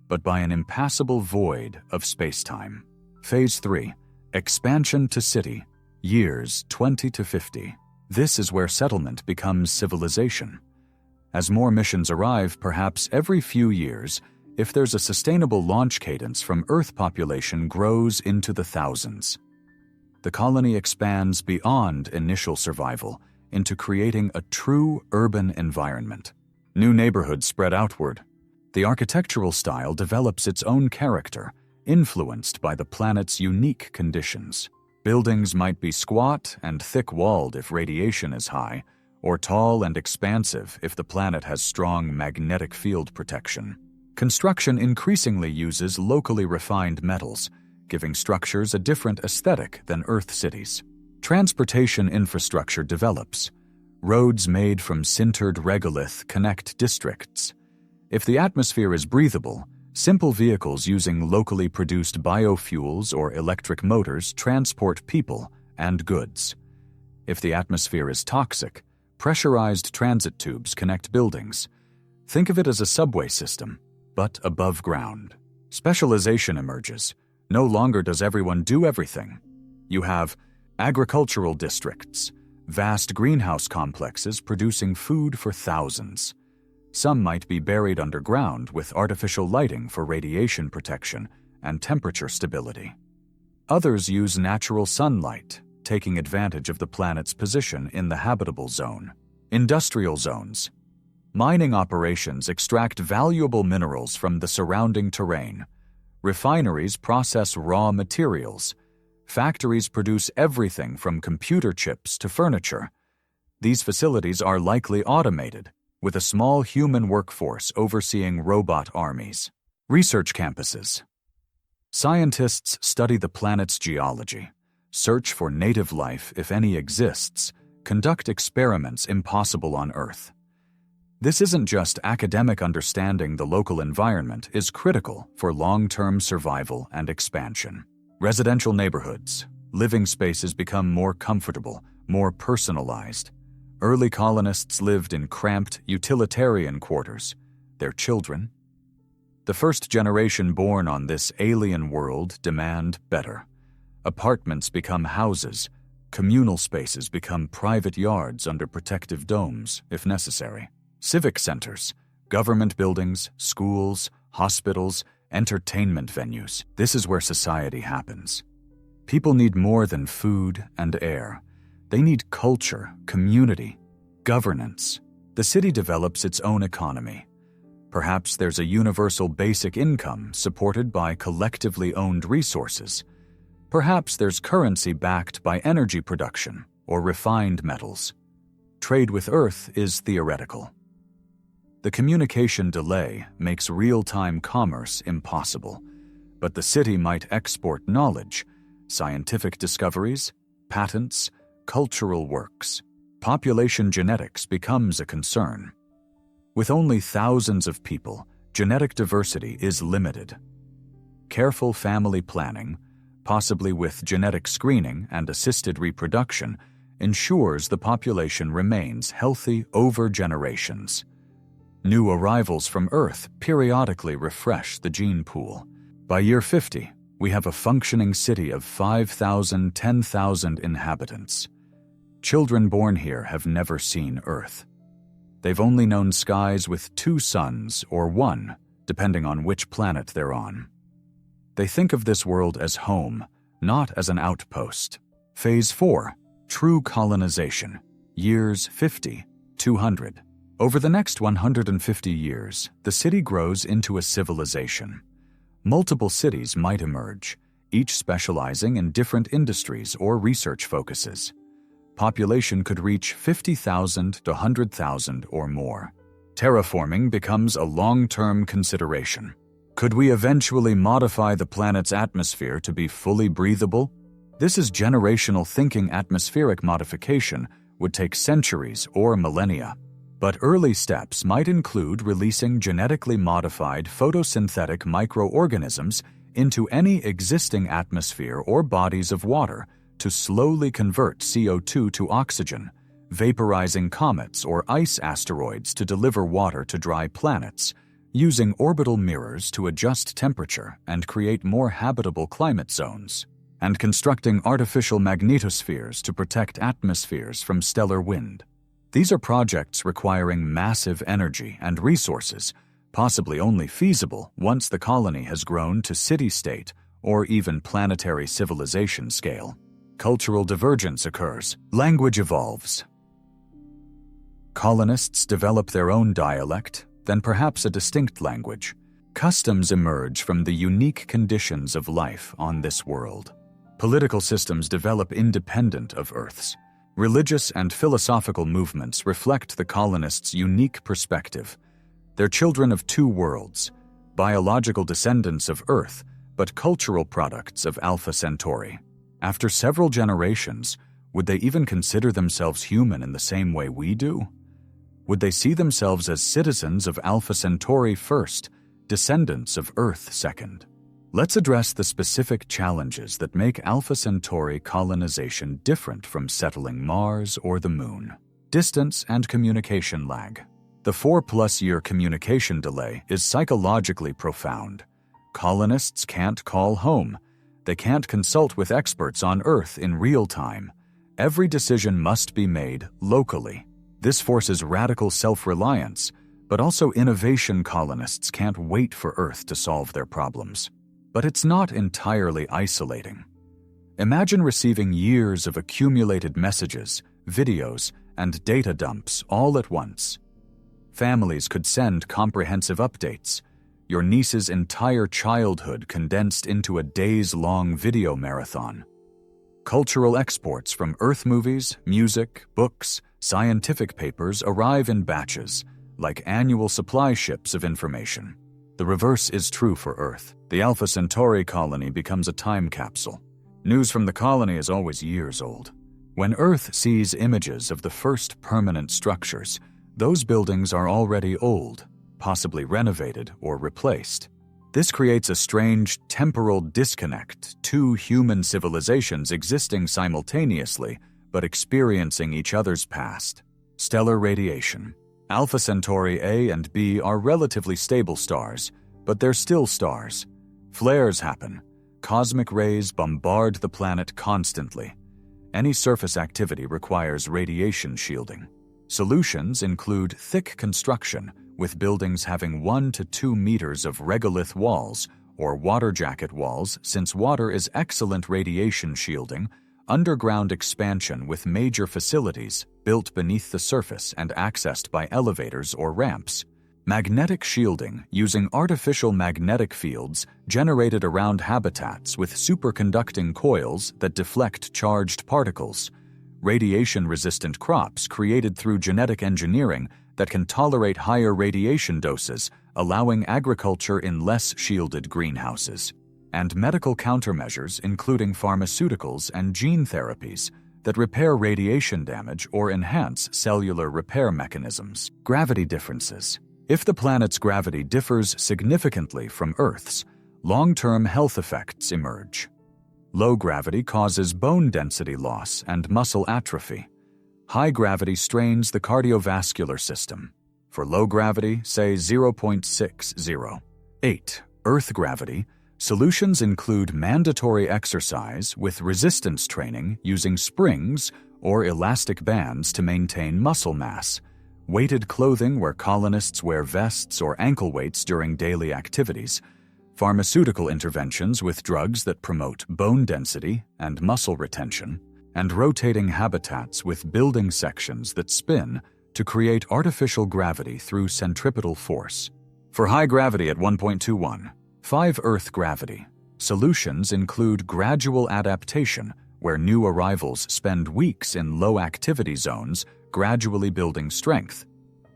but by an impassable void of spacetime. Phase 3, Expansion to City, years 20 to 50. This is where settlement becomes civilization. As more missions arrive, perhaps every few years, if there's a sustainable launch cadence from Earth, population grows into the thousands. The colony expands beyond initial survival into creating a true urban environment. New neighborhoods spread outward. The architectural style develops its own character, influenced by the planet's unique conditions. Buildings might be squat and thick-walled if radiation is high, or tall and expansive if the planet has strong magnetic field protection. Construction increasingly uses locally refined metals, giving structures a different aesthetic than Earth cities. Transportation infrastructure develops. Roads made from sintered regolith connect districts. If the atmosphere is breathable, simple vehicles using locally produced biofuels or electric motors transport people and goods. If the atmosphere is toxic, pressurized transit tubes connect buildings. Think of it as a subway system, but above ground. Specialization emerges. No longer does everyone do everything. You have agricultural districts, vast greenhouse complexes producing food for thousands. Some might be buried underground with artificial lighting for radiation protection and temperature stability. Others use natural sunlight, taking advantage of the planet's position in the habitable zone. Industrial zones. Mining operations extract valuable minerals from the surrounding terrain. Refineries process raw materials. Factories produce everything from computer chips to furniture. These facilities are likely automated, with a small human workforce overseeing robot armies. Research campuses. Scientists study the planet's geology, search for native life if any exists, conduct experiments impossible on Earth. This isn't just academic understanding. The local environment is critical for long-term survival and expansion. Residential neighborhoods. Living spaces become more comfortable, more personalized. Early colonists lived in cramped, utilitarian quarters. Their children. The first generation born on this alien world demand better. Apartments become houses. Communal spaces become private yards under protective domes, if necessary. Civic centers, government buildings, schools, hospitals, entertainment venues. This is where society happens. People need more than food and air. They need culture, community, governance. The city develops its own economy. Perhaps there's a universal basic income supported by collectively owned resources. Perhaps there's currency backed by energy production or refined metals. Trade with Earth is theoretical. The communication delay makes real-time commerce impossible, but the city might export knowledge, scientific discoveries, patents, cultural works. Population genetics becomes a concern. With only thousands of people, genetic diversity is limited. Careful family planning, possibly with genetic screening and assisted reproduction, ensures the population remains healthy over generations. New arrivals from Earth periodically refresh the gene pool. By year 50, we have a functioning city of 5,000, 10,000 inhabitants. Children born here have never seen Earth. They've only known skies with 2 suns or 1, depending on which planet they're on. They think of this world as home, not as an outpost. Phase 4, true colonization, years 50, 200. Over the next 150 years, the city grows into a civilization. Multiple cities might emerge, each specializing in different industries or research focuses. Population could reach 50,000 to 100,000 or more. Terraforming becomes a long-term consideration. Could we eventually modify the planet's atmosphere to be fully breathable? This is generational thinking. Atmospheric modification would take centuries or millennia. But early steps might include releasing genetically modified photosynthetic microorganisms into any existing atmosphere or bodies of water to slowly convert CO2 to oxygen, vaporizing comets or ice asteroids to deliver water to dry planets, using orbital mirrors to adjust temperature and create more habitable climate zones, and constructing artificial magnetospheres to protect atmospheres from stellar wind. These are projects requiring massive energy and resources, possibly only feasible once the colony has grown to city-state or even planetary civilization scale. Cultural divergence occurs. Language evolves. Colonists develop their own dialect, then perhaps a distinct language. Customs emerge from the unique conditions of life on this world. Political systems develop independent of Earth's. Religious and philosophical movements reflect the colonists' unique perspective. They're children of 2 worlds, biological descendants of Earth, but cultural products of Alpha Centauri. After several generations, would they even consider themselves human in the same way we do? Would they see themselves as citizens of Alpha Centauri first, descendants of Earth second? Let's address the specific challenges that make Alpha Centauri colonization different from settling Mars or the Moon. Distance and communication lag. The 4-plus-year communication delay is psychologically profound. Colonists can't call home. They can't consult with experts on Earth in real time. Every decision must be made locally. This forces radical self-reliance, but also innovation. Colonists can't wait for Earth to solve their problems. But it's not entirely isolating. Imagine receiving years of accumulated messages, videos, and data dumps all at once. Families could send comprehensive updates, your niece's entire childhood condensed into a days-long video marathon. Cultural exports from Earth movies, music, books, scientific papers arrive in batches, like annual supply ships of information. The reverse is true for Earth. The Alpha Centauri colony becomes a time capsule. News from the colony is always years old. When Earth sees images of the first permanent structures, those buildings are already old, possibly renovated or replaced. This creates a strange temporal disconnect, two human civilizations existing simultaneously but experiencing each other's past. Stellar radiation. Alpha Centauri A and B are relatively stable stars, but they're still stars. Flares happen. Cosmic rays bombard the planet constantly. Any surface activity requires radiation shielding. Solutions include thick construction, with buildings having 1 to 2 meters of regolith walls, or water jacket walls, since water is excellent radiation shielding, underground expansion with major facilities built beneath the surface and accessed by elevators or ramps. Magnetic shielding using artificial magnetic fields generated around habitats with superconducting coils that deflect charged particles. Radiation-resistant crops created through genetic engineering that can tolerate higher radiation doses, allowing agriculture in less shielded greenhouses. And medical countermeasures including pharmaceuticals and gene therapies that repair radiation damage or enhance cellular repair mechanisms. Gravity differences. If the planet's gravity differs significantly from Earth's, long-term health effects emerge. Low gravity causes bone density loss and muscle atrophy. High gravity strains the cardiovascular system. For low gravity, say 0.60. 8. Earth gravity. Solutions include mandatory exercise with resistance training using springs or elastic bands to maintain muscle mass, weighted clothing where colonists wear vests or ankle weights during daily activities, pharmaceutical interventions with drugs that promote bone density and muscle retention, and rotating habitats with building sections that spin to create artificial gravity through centripetal force. For high gravity at 1.21. 5. Earth gravity. Solutions include gradual adaptation, where new arrivals spend weeks in low-activity zones, gradually building strength.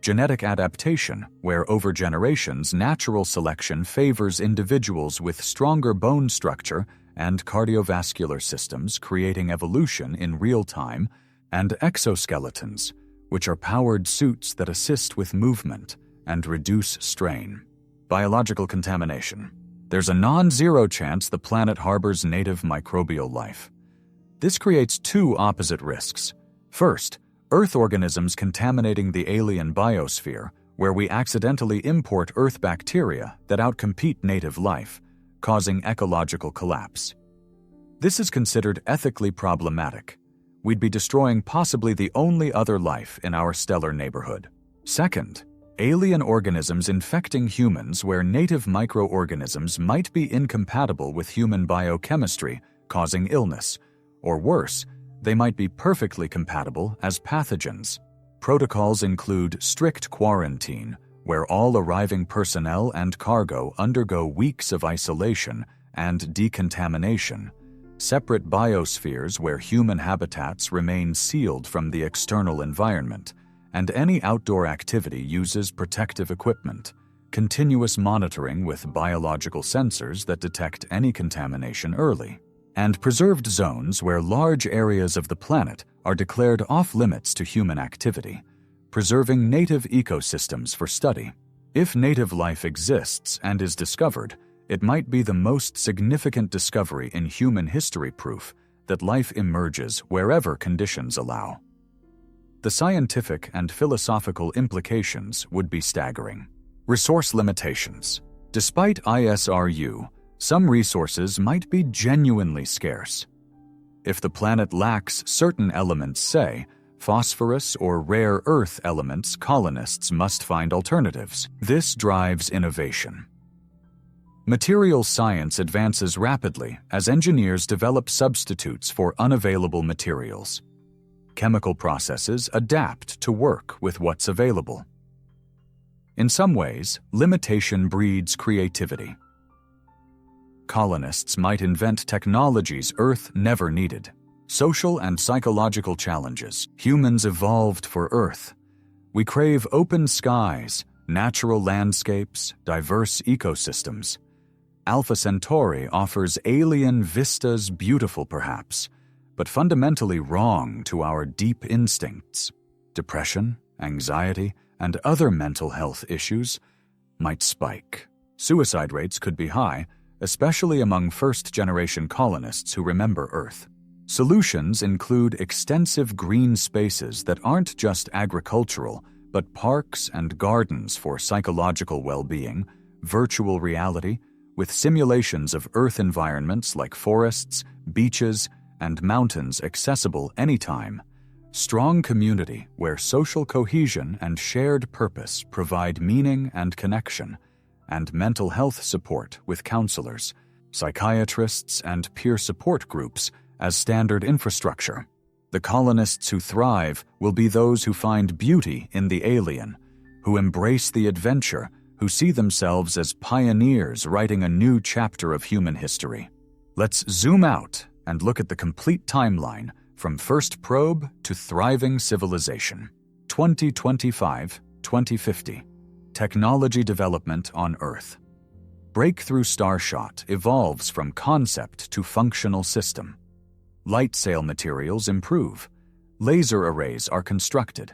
Genetic adaptation, where over generations natural selection favors individuals with stronger bone structure and cardiovascular systems, creating evolution in real time. And exoskeletons, which are powered suits that assist with movement and reduce strain. Biological contamination. There's a non-zero chance the planet harbors native microbial life. This creates two opposite risks. First, Earth organisms contaminating the alien biosphere, where we accidentally import Earth bacteria that outcompete native life, causing ecological collapse. This is considered ethically problematic. We'd be destroying possibly the only other life in our stellar neighborhood. Second, alien organisms infecting humans where native microorganisms might be incompatible with human biochemistry, causing illness. Or worse, they might be perfectly compatible as pathogens. Protocols include strict quarantine, where all arriving personnel and cargo undergo weeks of isolation and decontamination. Separate biospheres where human habitats remain sealed from the external environment, and any outdoor activity uses protective equipment, continuous monitoring with biological sensors that detect any contamination early, and preserved zones where large areas of the planet are declared off-limits to human activity, preserving native ecosystems for study. If native life exists and is discovered, It might be the most significant discovery in human history, proof that life emerges wherever conditions allow. The scientific and philosophical implications would be staggering. Resource limitations. Despite ISRU, some resources might be genuinely scarce. If the planet lacks certain elements, say, phosphorus or rare earth elements, colonists must find alternatives. This drives innovation. Materials science advances rapidly as engineers develop substitutes for unavailable materials. Chemical processes adapt to work with what's available. In some ways, limitation breeds creativity. Colonists might invent technologies Earth never needed. Social and psychological challenges. Humans evolved for Earth. We crave open skies, natural landscapes, diverse ecosystems. Alpha Centauri offers alien vistas, beautiful perhaps, but fundamentally wrong to our deep instincts. Depression, anxiety, and other mental health issues might spike. Suicide rates could be high, especially among first-generation colonists who remember Earth. Solutions include extensive green spaces that aren't just agricultural, but parks and gardens for psychological well-being, virtual reality, with simulations of Earth environments like forests, beaches, and mountains accessible anytime. Strong community where social cohesion and shared purpose provide meaning and connection, and mental health support with counselors, psychiatrists, and peer support groups as standard infrastructure. The colonists who thrive will be those who find beauty in the alien, who embrace the adventure, who see themselves as pioneers writing a new chapter of human history. Let's zoom out and look at the complete timeline from first probe to thriving civilization. 2025-2050. Technology development on Earth. Breakthrough Starshot evolves from concept to functional system. Light sail materials improve. Laser arrays are constructed.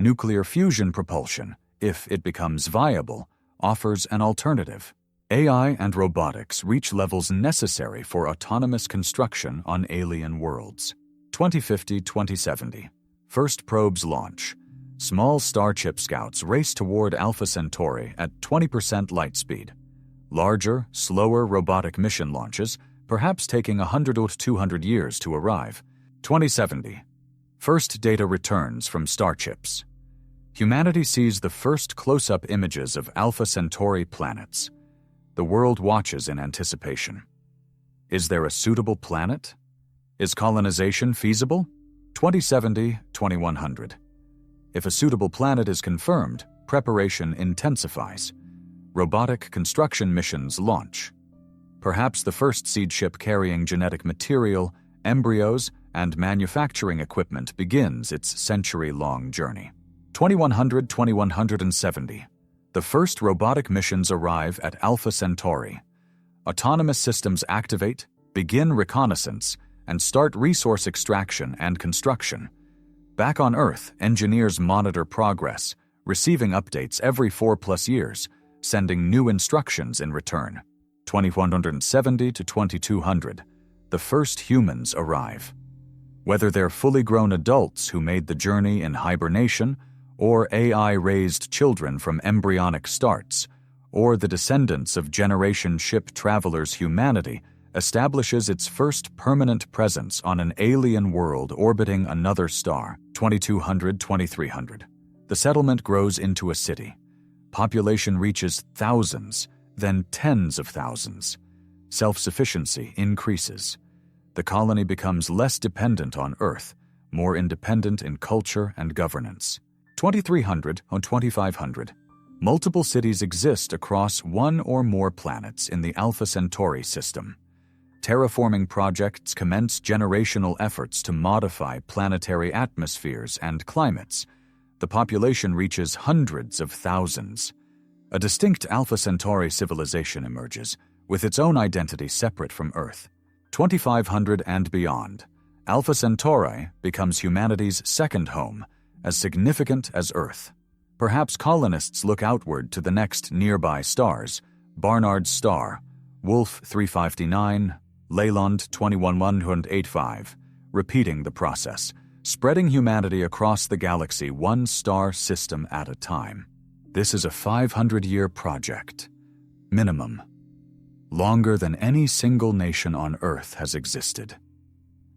Nuclear fusion propulsion, if it becomes viable, offers an alternative. AI and robotics reach levels necessary for autonomous construction on alien worlds. 2050-2070. First probes launch. Small Starship scouts race toward Alpha Centauri at 20% light speed. Larger, slower robotic mission launches, perhaps taking 100 or 200 years to arrive. 2070. First data returns from starships. Humanity sees the first close-up images of Alpha Centauri planets. The world watches in anticipation. Is there a suitable planet? Is colonization feasible? 2070-2100. If a suitable planet is confirmed, preparation intensifies. Robotic construction missions launch. Perhaps the first seed ship carrying genetic material, embryos, and manufacturing equipment begins its century-long journey. 2100-2170. The first robotic missions arrive at Alpha Centauri. Autonomous systems activate, begin reconnaissance, and start resource extraction and construction. Back on Earth, engineers monitor progress, receiving updates every 4+ years, sending new instructions in return. 2170-2200. The first humans arrive. Whether they're fully grown adults who made the journey in hibernation, or AI-raised children from embryonic starts, or the descendants of generation ship travelers, humanity establishes its first permanent presence on an alien world orbiting another star. 2200-2300. The settlement grows into a city. Population reaches thousands, then tens of thousands. Self-sufficiency increases. The colony becomes less dependent on Earth, more independent in culture and governance. 2300-2500. Multiple cities exist across one or more planets in the Alpha Centauri system. Terraforming projects commence generational efforts to modify planetary atmospheres and climates. The population reaches hundreds of thousands. A distinct Alpha Centauri civilization emerges, with its own identity separate from Earth. 2500 and beyond. Alpha Centauri becomes humanity's second home, as significant as Earth. Perhaps colonists look outward to the next nearby stars, Barnard's Star, Wolf 359, Leyland 21185, repeating the process, spreading humanity across the galaxy one star system at a time. This is a 500-year project, minimum, longer than any single nation on Earth has existed.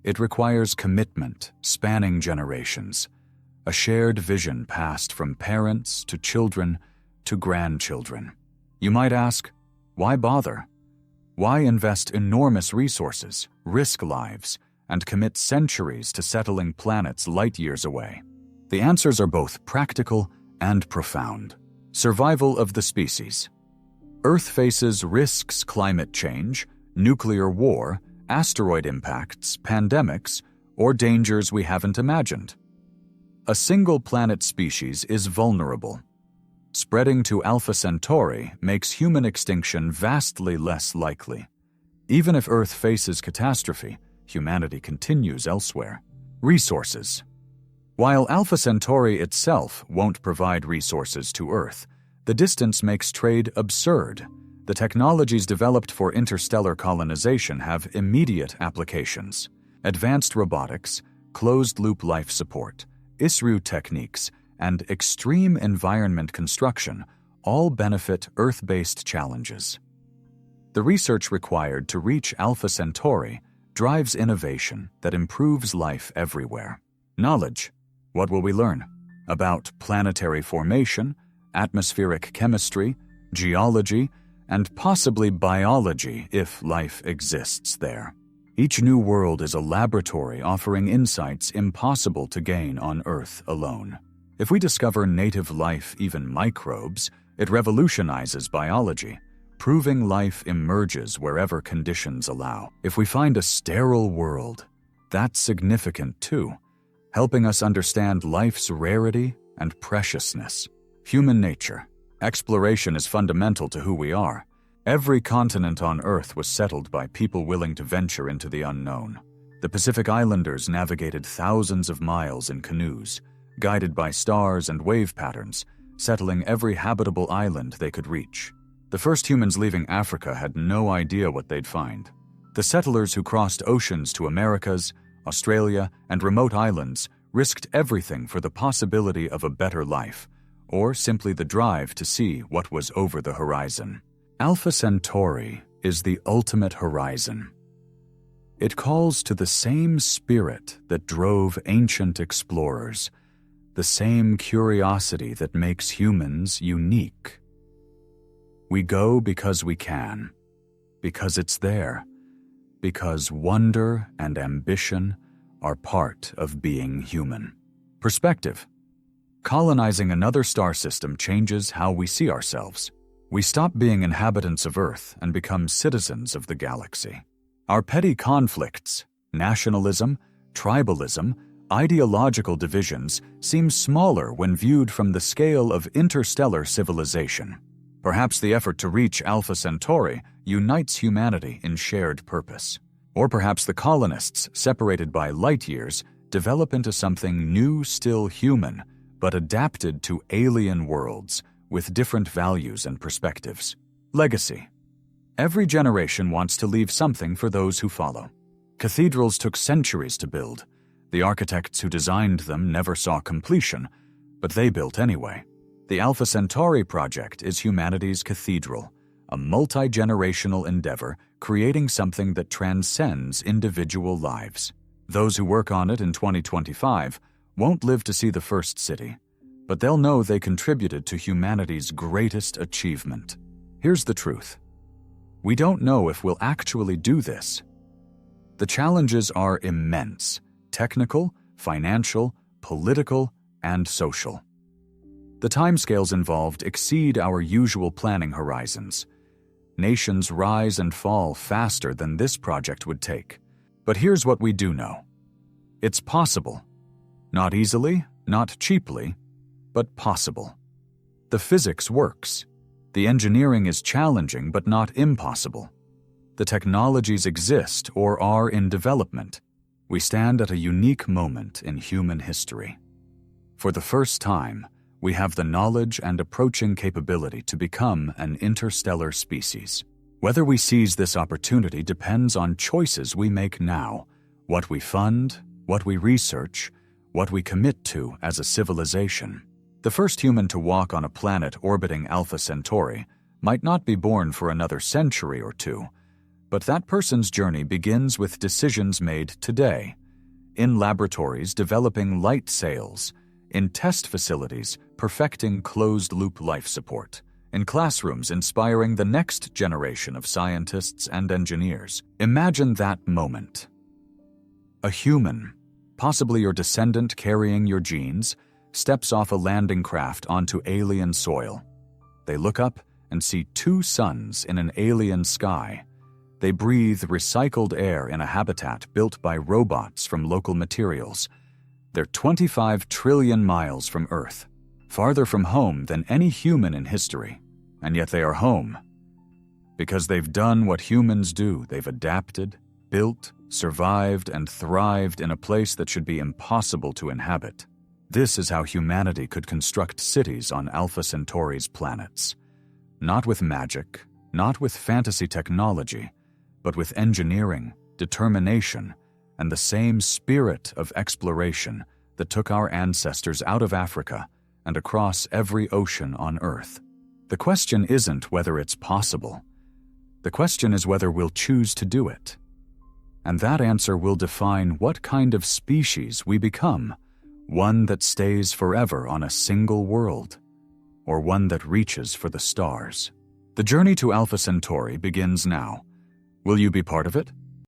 It requires commitment spanning generations, a shared vision passed from parents to children to grandchildren. You might ask, why bother? Why invest enormous resources, risk lives, and commit centuries to settling planets light years away? The answers are both practical and profound. Survival of the species. Earth faces risks: climate change, nuclear war, asteroid impacts, pandemics, or dangers we haven't imagined. A single-planet species is vulnerable. Spreading to Alpha Centauri makes human extinction vastly less likely. Even if Earth faces catastrophe, humanity continues elsewhere. Resources. While Alpha Centauri itself won't provide resources to Earth, the distance makes trade absurd. The technologies developed for interstellar colonization have immediate applications. Advanced robotics, closed-loop life support, ISRU techniques, and extreme environment construction all benefit Earth-based challenges. The research required to reach Alpha Centauri drives innovation that improves life everywhere. Knowledge. What will we learn? About planetary formation, atmospheric chemistry, geology, and possibly biology if life exists there. Each new world is a laboratory offering insights impossible to gain on Earth alone. If we discover native life, even microbes, it revolutionizes biology, proving life emerges wherever conditions allow. If we find a sterile world, that's significant too, helping us understand life's rarity and preciousness. Human nature. Exploration is fundamental to who we are. Every continent on Earth was settled by people willing to venture into the unknown. The Pacific Islanders navigated thousands of miles in canoes, guided by stars and wave patterns, settling every habitable island they could reach. The first humans leaving Africa had no idea what they'd find. The settlers who crossed oceans to Americas, Australia, and remote islands risked everything for the possibility of a better life, or simply the drive to see what was over the horizon. Alpha Centauri is the ultimate horizon. It calls to the same spirit that drove ancient explorers, the same curiosity that makes humans unique. We go because we can, because it's there, because wonder and ambition are part of being human. Perspective. Colonizing another star system changes how we see ourselves. We stop being inhabitants of Earth and become citizens of the galaxy. Our petty conflicts, nationalism, tribalism, ideological divisions seem smaller when viewed from the scale of interstellar civilization. Perhaps the effort to reach Alpha Centauri unites humanity in shared purpose. Or perhaps the colonists, separated by light years, develop into something new, still human, but adapted to alien worlds with different values and perspectives. Legacy. Every generation wants to leave something for those who follow. Cathedrals took centuries to build. The architects who designed them never saw completion, but they built anyway. The Alpha Centauri project is humanity's cathedral, a multi-generational endeavor creating something that transcends individual lives. Those who work on it in 2025 won't live to see the first city, but they'll know they contributed to humanity's greatest achievement. Here's the truth. We don't know if we'll actually do this. The challenges are immense: technical, financial, political, and social. The timescales involved exceed our usual planning horizons. Nations rise and fall faster than this project would take. But here's what we do know. It's possible. Not easily, not cheaply, but possible. The physics works. The engineering is challenging but not impossible. The technologies exist or are in development. We stand at a unique moment in human history. For the first time, we have the knowledge and approaching capability to become an interstellar species. Whether we seize this opportunity depends on choices we make now, what we fund, what we research, what we commit to as a civilization. The first human to walk on a planet orbiting Alpha Centauri might not be born for another century or two, but that person's journey begins with decisions made today, in laboratories developing light sails, in test facilities perfecting closed-loop life support, in classrooms inspiring the next generation of scientists and engineers. Imagine that moment. A human, possibly your descendant carrying your genes, steps off a landing craft onto alien soil. They look up and see two suns in an alien sky. They breathe recycled air in a habitat built by robots from local materials. They're 25 trillion miles from Earth, farther from home than any human in history, and yet they are home. Because they've done what humans do, they've adapted, built, survived, and thrived in a place that should be impossible to inhabit. This is how humanity could construct cities on Alpha Centauri's planets. Not with magic, not with fantasy technology, but with engineering, determination, and the same spirit of exploration that took our ancestors out of Africa and across every ocean on Earth. The question isn't whether it's possible. The question is whether we'll choose to do it. And that answer will define what kind of species we become, one that stays forever on a single world, or one that reaches for the stars. The journey to Alpha Centauri begins now. Will you be part of it?